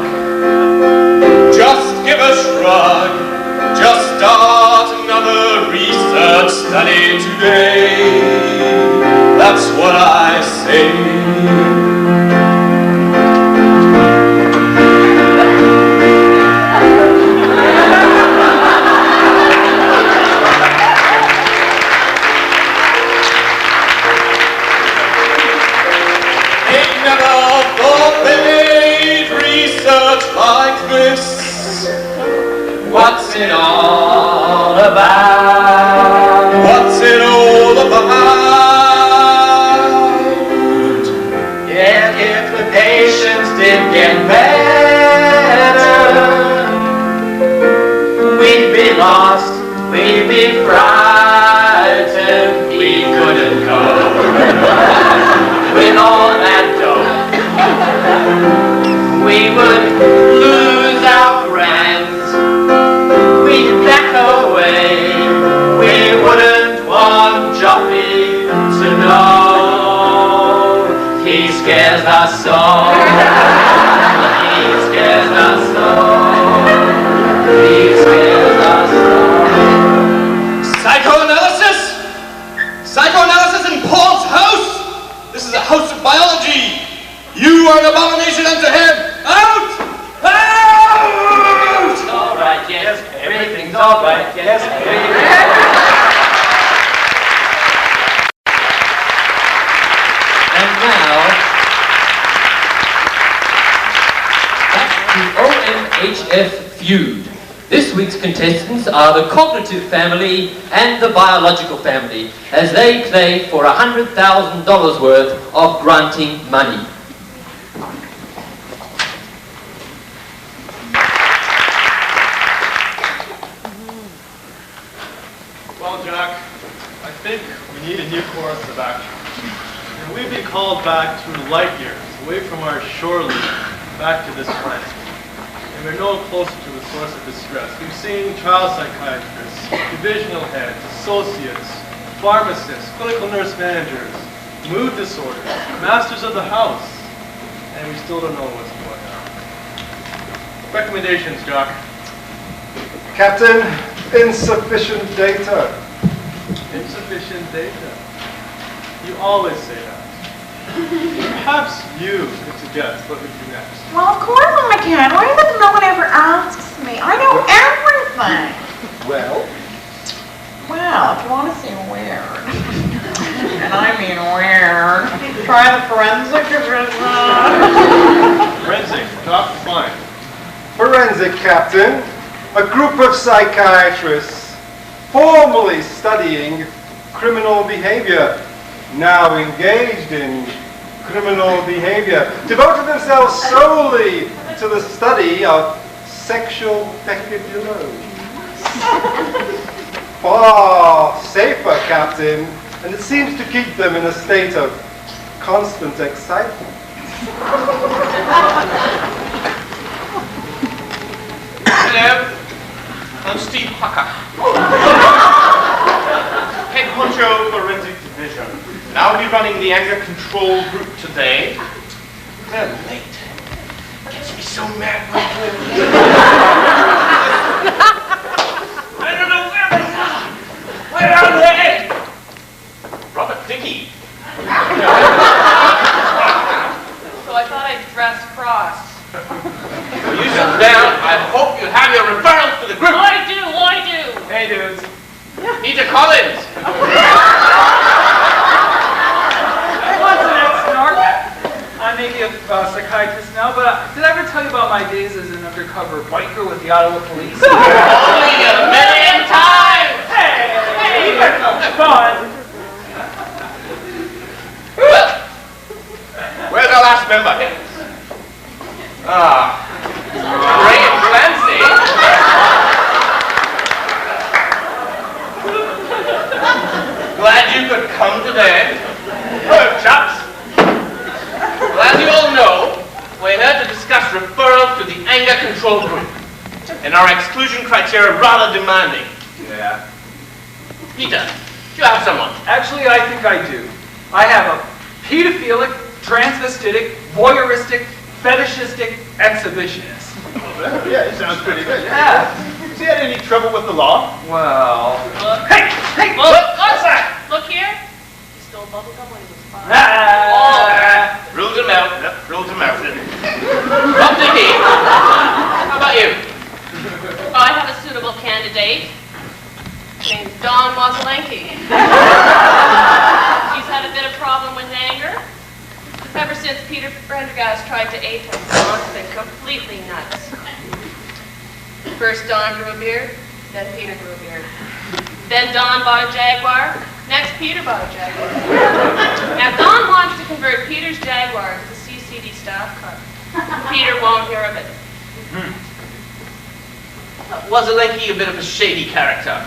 just give a shrug. Just start another research study today. That's what I say. They never thought they'd research like this.
What's it all about?
What's it all about?
Yet if the patients did get better, we'd be lost, we'd be frightened, we couldn't cope with all that dope. We would lose our friends, we'd back away, we wouldn't want Joffy to know. He scares us so, he scares us so, he scares us so.
Psychoanalysis? Psychoanalysis in Paul's house? This is a house of biology. You are an abomination unto him. Out! Out!
It's all right, yes. Everything's all right, yes. And now, back to OMHF Feud. This week's contestants are the cognitive family and the biological family, as they play for $100,000 worth of granting money.
Well, Jack, I think we need a new course of action. And we've been called back through light years, away from our shore leave, back to this planet. And we're no closer to the source of distress. We've seen child psychiatrists, divisional heads, associates, pharmacists, clinical nurse managers, mood disorders, masters of the house, and we still don't know what's going on. Recommendations, Jock.
Captain, insufficient data.
Insufficient data. You always say that. Perhaps you could suggest what we do next.
Well, of course I can. Why does no one ever asks me? I know everything.
Well?
Well, if you want to see weird, and I mean weird, try the forensic division.
Forensic, Doc, fine.
Forensic, Captain. A group of psychiatrists formally studying criminal behavior, now engaged in criminal behavior, devoted themselves solely to the study of sexual peccadilloes. Far safer, Captain, and it seems to keep them in a state of constant excitement.
Hello, I'm Steve Hucker. Head honcho forensic division. And I'll be running the anger control group today. They're late. Gets me so mad when I don't know where they are. Where are they? Robert Dickey.
So I thought I'd dress cross.
You sit down. I hope you have your referrals to the group.
I do.
Hey, dudes. Peter Collins.
What's the next snark? I may be a psychiatrist now, but did I ever tell you about my days as an undercover biker with the Ottawa police?
Only a million times!
Hey, that's no fun.
Well, where's our last member here? Ray and Clancy. Glad you could come today. Hello, chaps. Well, as you all know, we're here to discuss referral to the anger control group, and our exclusion criteria rather demanding.
Yeah.
Peter, do you have someone?
Actually, I think I do. I have a pedophilic, transvestitic, voyeuristic, fetishistic exhibitionist.
Yeah, it sounds pretty good.
Yeah.
Has he had any trouble with the law?
Well.
Hey,
What's that?
look here. He stole bubblegum when he was 5.
Rules him out. Yep, rules him out. Rob Dickey, how about you?
I have a suitable candidate named Don Mozelenki. He's had a bit of problem with anger. Ever since Peter Prendergast tried to ape him, Don's been completely nuts. First Don grew a beard, then Peter grew a beard. Then Don bought a Jaguar, next Peter bought a Jaguar. Now Don wants to convert Peter's Jaguar into the CCD staff car. Peter won't hear of it.
Was Alenki a bit of a shady character?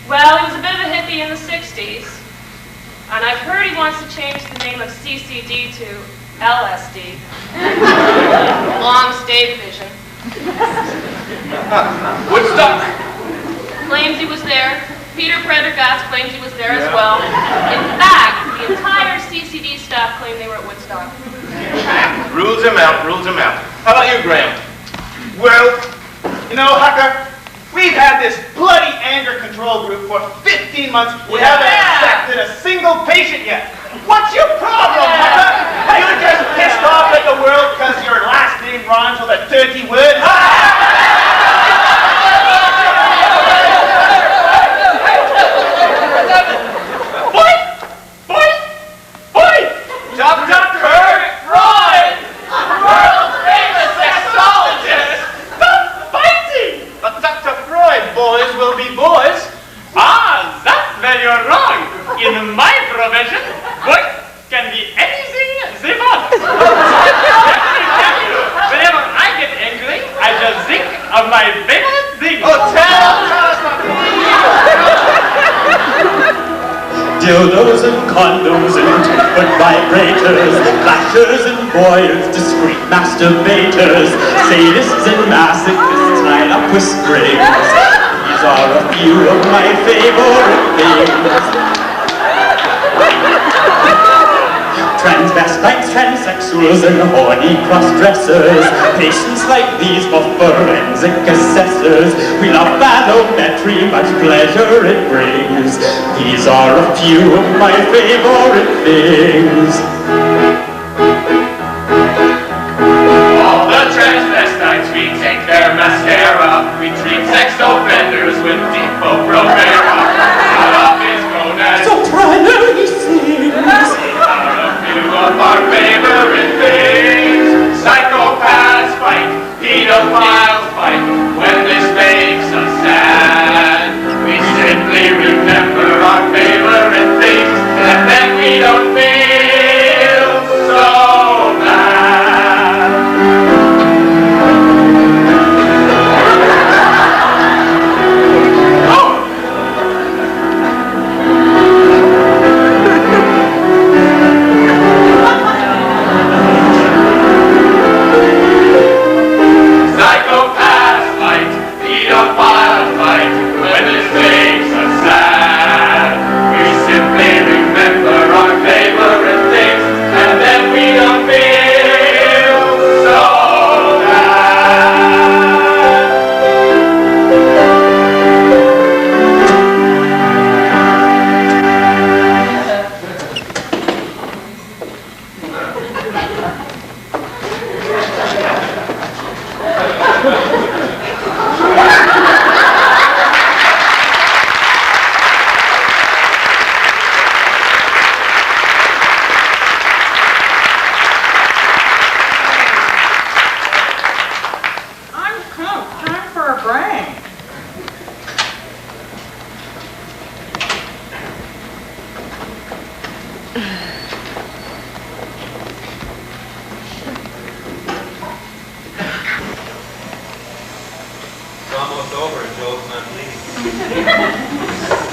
Well, he was a bit of a hippie in the 60s. And I've heard he wants to change the name of CCD to LSD. Long stay vision.
Woodstock?
Claims he was there. Peter Prendergast claims he was there as well. In fact, the entire CCD staff claimed they were at Woodstock.
Rules him out, rules him out. How about you, Graham?
Well, you know, Hucker, we've had this bloody anger control group for 15 months. We haven't accepted a single patient yet. What's your problem, Hucker? Are you just pissed off at the world because your last name rhymes with a dirty word? Dr. Kurt Freud, world famous sexologist. Stop fighting! But Dr. Freud, boys will be boys.
Ah, that's where you're wrong. In my profession, boys can be anything they want. Whenever I get angry, I just think of my favorite thing.
Oh, tell us what
Dildos and condoms and 2-foot vibrators, flashers and voyeurs, discreet masturbators, sadists and masochists tied up with strings. These are a few of my favorite things. Transvestites, transsexuals, and horny cross-dressers. Patients like these for forensic assessors. We love bathymetry, much pleasure it brings. These are a few of my favorite things.
All the transvestites, we take their mascara. We treat sex offenders with Depo-Provera. Out of his gonads.
Soprano, he sings.
Few of our favorite things. Psychopaths fight, pedophiles fight. When this makes us sad, we simply remember our favorite things, and then we don't feel so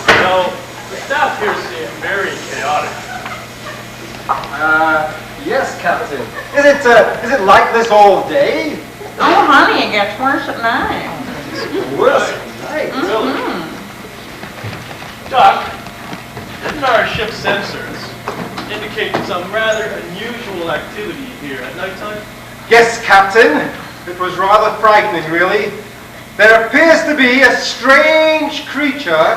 Well, the staff here seem very chaotic.
Yes, Captain. Is it like this all day?
Oh, honey, it gets worse at night.
Worse at night?
Really? Doc, didn't our ship's sensors indicate some rather unusual activity here at nighttime?
Yes, Captain. It was rather frightening, really. There appears to be a strange creature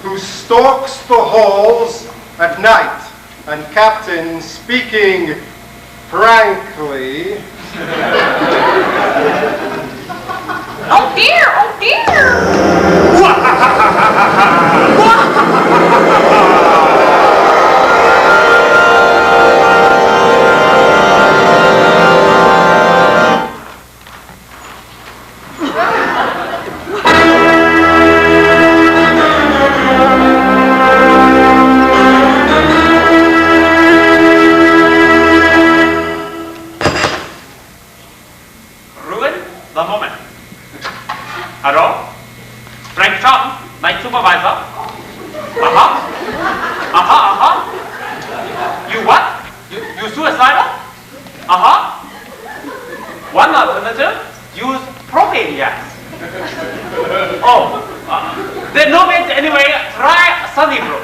who stalks the halls at night. And Captain, speaking frankly...
Oh dear, oh dear!
The moment. Hello? Frank John, my supervisor. You what? You suicidal? One alternative, use propane gas. Oh, then no means anyway, try Sunnybrook.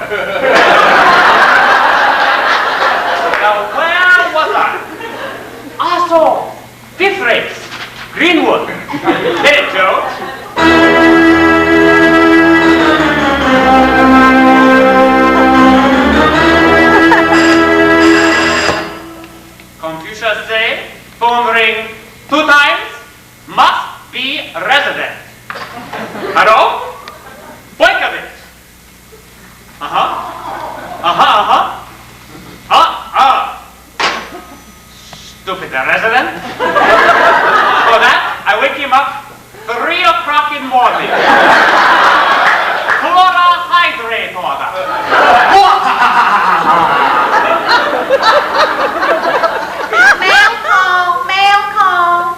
Now, where was I? So, fifth race. Greenwood. Get it, Joe? Confucius say, phone ring 2 times, must be resident. Hello? Wake up it. Stupid resident. For that, I wake him up 3 o'clock in the morning. Chlorohydrate order.
Mail call, mail call.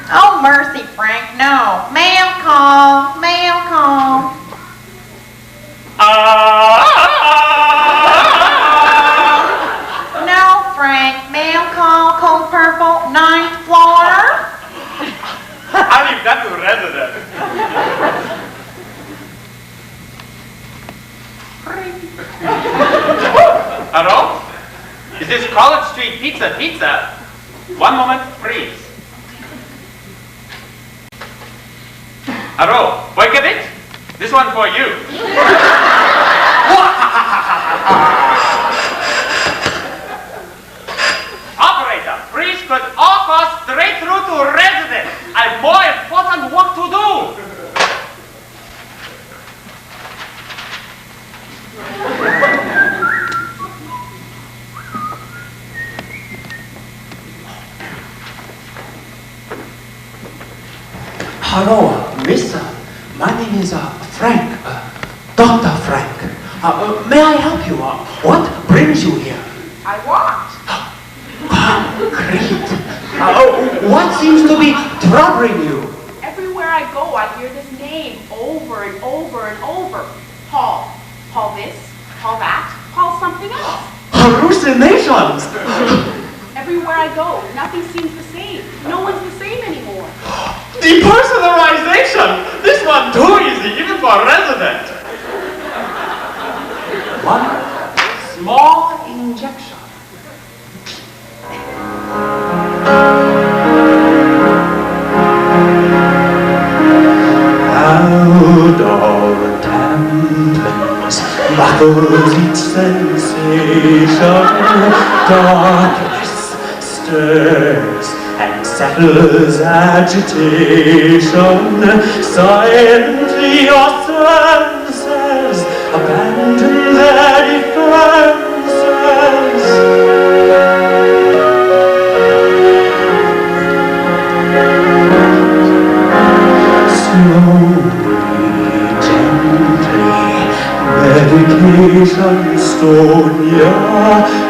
Oh, mercy, Frank, no. Mail call, mail call. No, Frank, mail call, code purple, 9th floor.
How you got to resident? Hello? Is this College Street Pizza? One moment, please. Hello, wake up it? This one for you. Operator, please put all calls straight through to resident. I have more important work to do.
Hello, mister. My name is Frank, Dr. Frank. May I help you? What brings you here?
I walked.
Great. What seems to be troubling you?
Everywhere I go, I hear this name over and over and over. Paul. Paul this, Paul that, Paul something else.
Hallucinations!
Everywhere I go, nothing seems the same. No one's the same anymore.
Depersonalization! This one too easy, even for a resident.
One small injection. Out of tenderness muffles each sensation. Darkness stirs and settles agitation. Silently your senses abandon their defenses. Slowly, gently, medication stored near.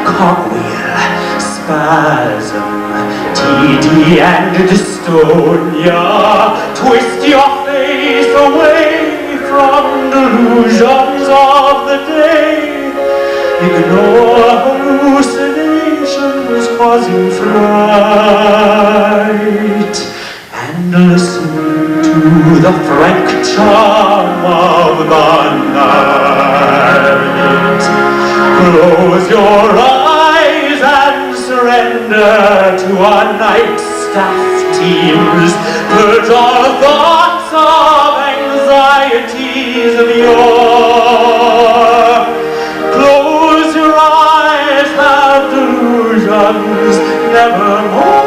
Cogwheel, spasm,
TD and dystonia, twist your face away from delusions of the day. Ignore hallucinations causing fright, and listen to the frank charm of the night. Close your eyes and surrender to our night staff teams. Purge all thoughts of anxieties of yore. Close your eyes, have delusions nevermore.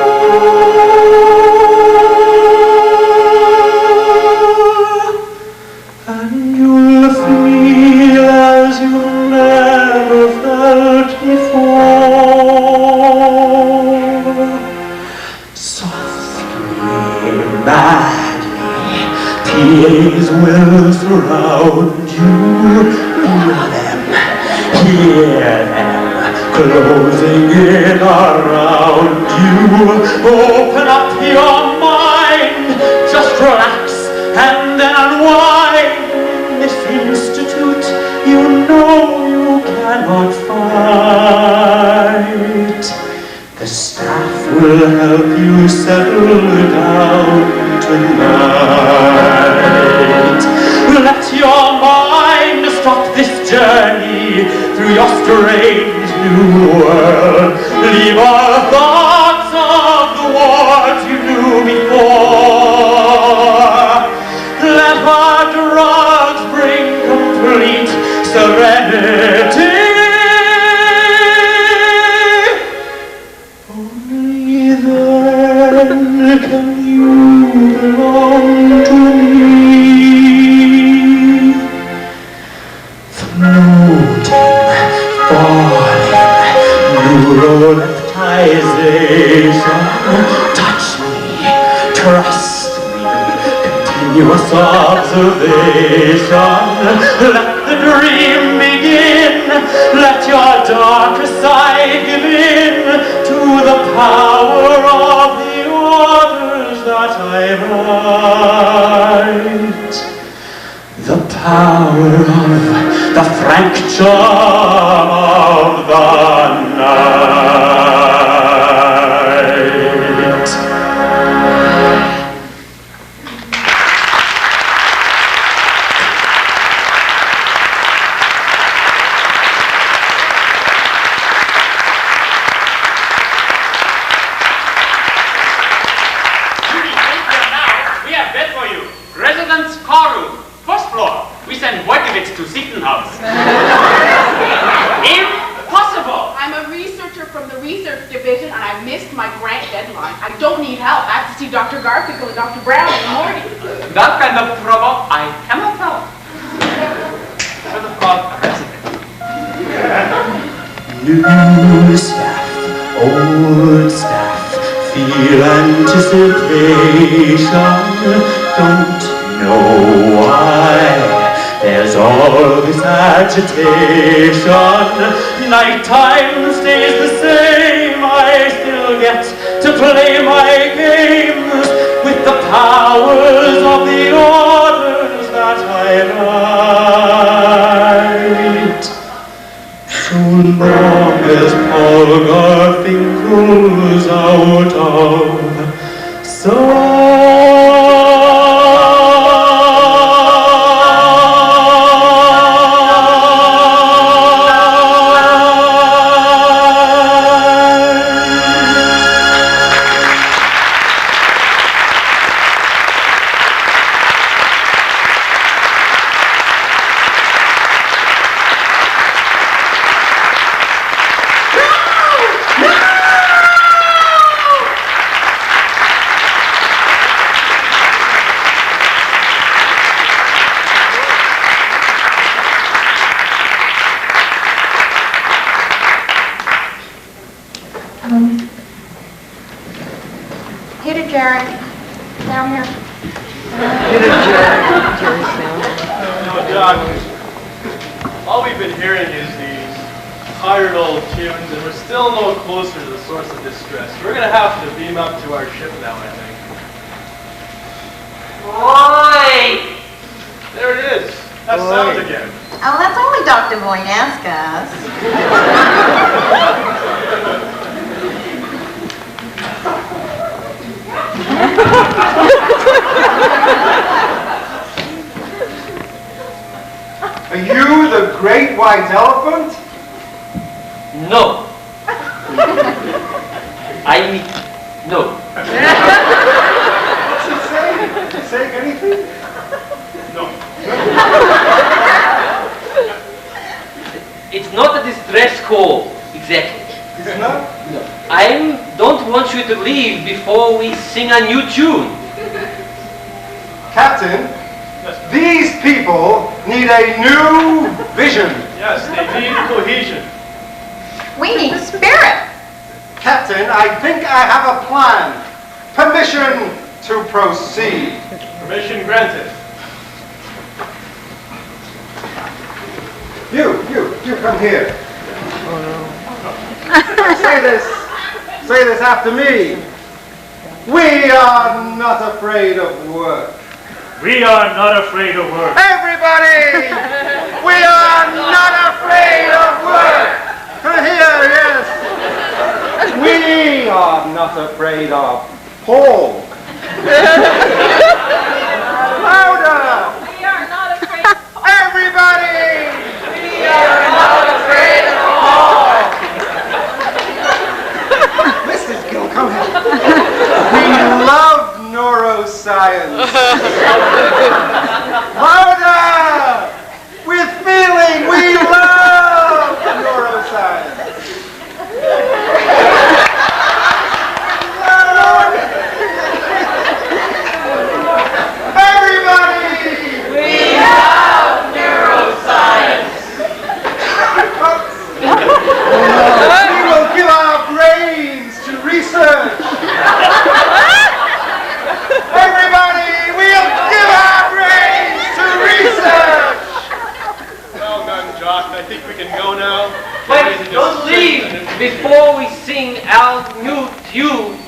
And you'll feel as you never felt before. Softly, madly, PAs will surround you. Feel them, hear them, closing in around you. Open up your mind, just relax and then unwind. This institute, you know you cannot fight. The staff will help you settle down tonight. Let your mind stop this journey through your strange new world. Leave all thoughts of the wars you knew before. Let our drugs bring complete serenity. Only then can you belong to me. Floating, falling, neuroleptization. Touch me, trust me, continuous observation. Let the dream begin. Let your darker side give in to the power of the orders that I write. The power of the frank charm of the night.
We have bed for you. Residence car room. First floor. We send Wojciech to Seton House. Impossible!
I'm a researcher from the research division and I missed my grant deadline. I don't need help. I have to see Dr. Garfinkel and Dr. Brown in the morning.
That kind of trouble I cannot help. Should have called a resident.
New staff, old staff, feel anticipation. Don't know why there's all this agitation. Nighttime stays the same. I still get to play my games with the powers of the orders that I write. So long as Paul Garfinkel's out of
Hit it, Jerry. Down here.
No, Doc, all we've been hearing is these tired old tunes, and we're still no closer to the source of distress. We're gonna have to beam up to our ship now, I think.
Oi!
There it is. That sounds again.
Oh, that's only Dr. Voynascus.
Are you the great white elephant?
No. No.
What's it saying? Is it saying anything?
No.
It's not a distress call, exactly.
It's not?
No. I don't want you to leave before we sing a new tune.
Captain, these people need a new vision.
Yes, they need cohesion.
We need spirit.
Captain, I think I have a plan. Permission to proceed.
Permission granted.
You come here. Say this after me. We are not afraid of work.
We are not afraid of work.
Everybody! We are not afraid of work! Here, yes! We are not afraid of Paul. Louder!
We are not afraid of Paul.
Everybody!
We are not afraid of Paul.
Mrs. Gill, come here. We love neuroscience. Louder! With feeling, we love neuroscience. Everybody!
We love neuroscience.
We will give our brains to research. Everybody, we'll give our brains to research.
Well done, Jock. I think we can go now.
But don't leave before we sing our new tune.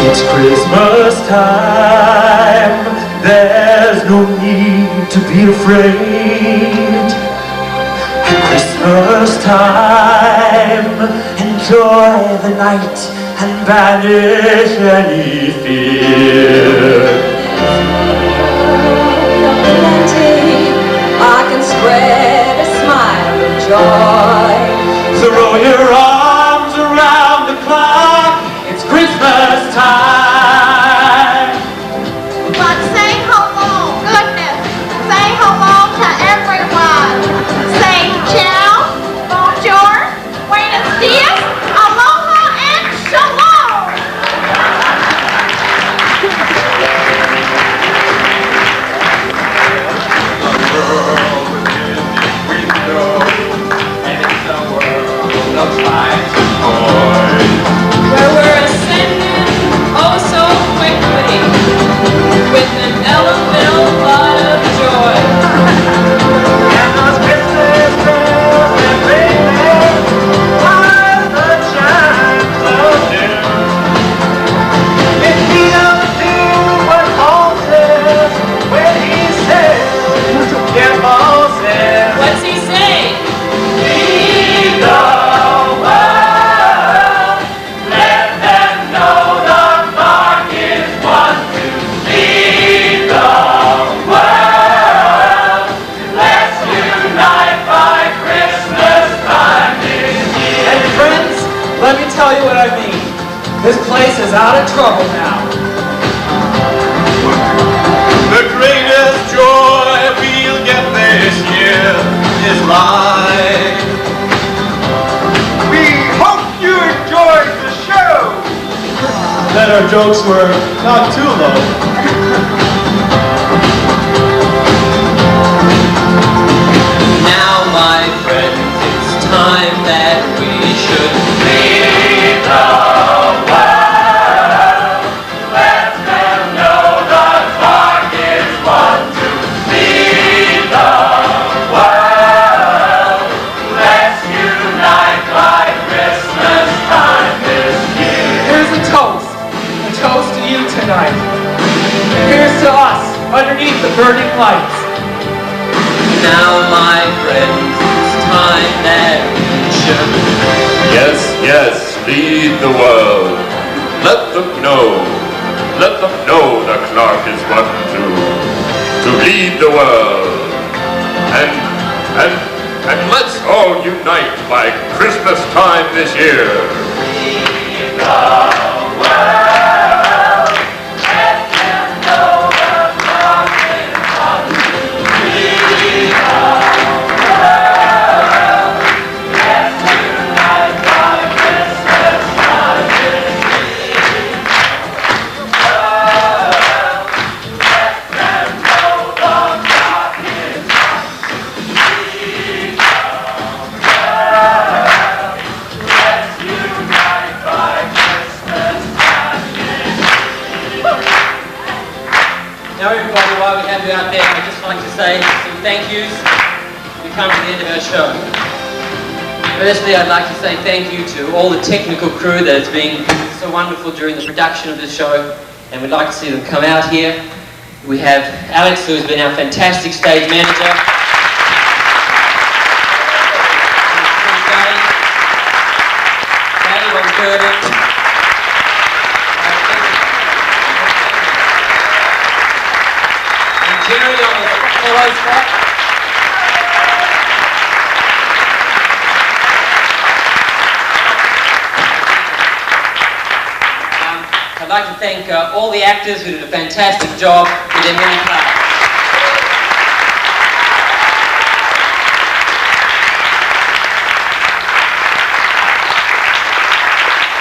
It's Christmas time, there's no need to be afraid. At Christmas time, enjoy the night and banish any fear.
I can spread a smile of joy.
Throw your arms around the clock, it's Christmas time.
But say hello, goodness. Say hello to everyone. Say ciao, bonjour, buenos dias, aloha, and shalom.
Where we're ascending oh so quickly with an elemental lot of joy.
And those Christmas bells that ring there while the chimes of noon. If we don't do what Paul says when he says, yeah, Paul says,
What's he say?
leave the world, let them know the Clarke is one to lead the world. Let's unite by Christmas time this year.
And friends, let me tell you what I mean. This place is out of trouble now.
The greatest joy we'll get this year is life.
We hope you enjoyed the show.
That our jokes were not too low.
beneath the burning lights.
Now, my friends, it's time that you should.
Yes, yes, lead the world. Let them know that Clarke is one to lead the world. And let's all unite by Christmas time this year. Lead the world. Let them know that Clarke is one to lead the world. Let's unite by Christmas time this year. Let them know that Clarke is one to lead the world. Let's unite by Christmas time this year.
Now everybody, while we have you out there, I'd just like to say some thank yous. We come to the end of our show. Firstly, I'd like to say thank you to all the technical crew that has been so wonderful during the production of this show, and we'd like to see them come out here. We have Alex, who has been our fantastic stage manager. Dave on curtain. And Jerry on the fellow spot. I'd like to thank all the actors who did a fantastic job with their many parts.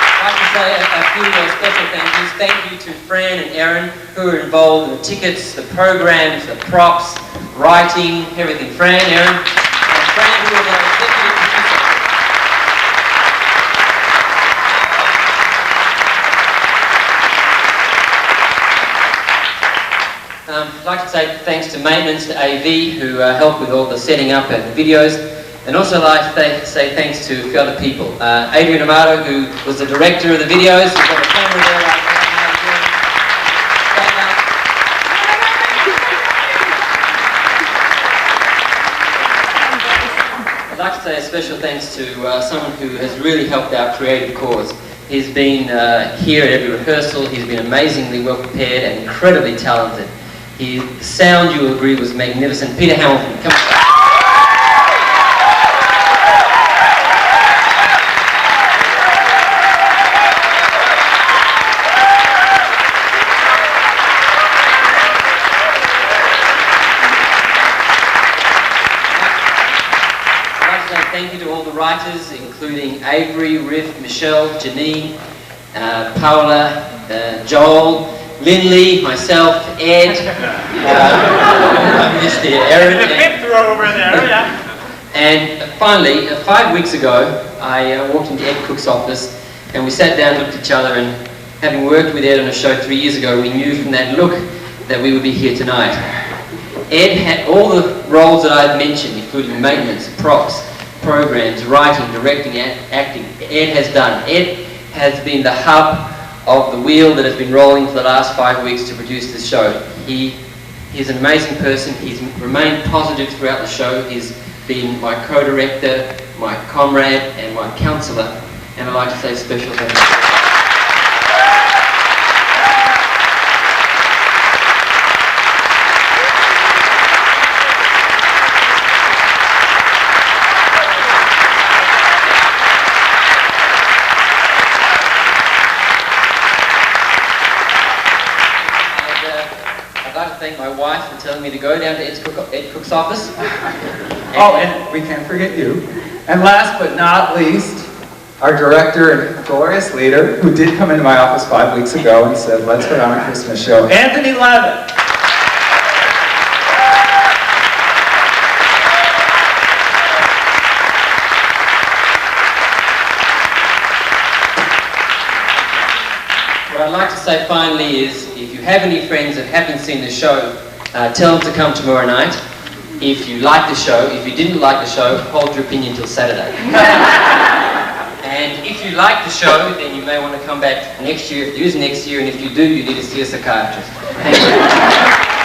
I'd like to say a few special thank yous. Thank you to Fran and Erin, who were involved in the tickets, the programs, the props, writing, everything. Fran, Erin, and Fran, who was our executive producer. I'd like to say thanks to maintenance, to AV, who helped with all the setting up and the videos, and also like to say thanks to a few other people. Adrian Amato, who was the director of the videos, we've got a camera there right now. I'd like to say a special thanks to someone who has really helped our creative cause. He's been here at every rehearsal. He's been amazingly well prepared and incredibly talented. The sound, you will agree, was magnificent. Peter Hamilton, come on. I'd like to say thank you to all the writers, including Avery, Riff, Michelle, Janine, Paola, Joel, Lindley, myself, Ed, Erin,
The fifth row over there, yeah.
and finally, 5 weeks ago, I walked into Ed Cook's office and we sat down, looked at each other, and having worked with Ed on a show 3 years ago, we knew from that look that we would be here tonight. Ed had all the roles that I've mentioned, including maintenance, props, programs, writing, directing, acting. Ed has done. Ed has been the hub of the wheel that has been rolling for the last 5 weeks to produce this show. He's an amazing person. He's remained positive throughout the show. He's been my co-director, my comrade, and my counsellor. And I'd like to say special thank you. Thank my wife for telling me to go down to Ed Cook's office.
And we can't forget you. And last but not least, our director and glorious leader, who did come into my office 5 weeks ago and said, let's put on a Christmas show, Anthony Levin.
What I'd like to say finally is, if you have any friends that haven't seen the show, tell them to come tomorrow night. If you like the show, if you didn't like the show, hold your opinion till Saturday. And if you like the show, then you may want to come back next year, if there is next year, and if you do, you need to see a psychiatrist. Thank you.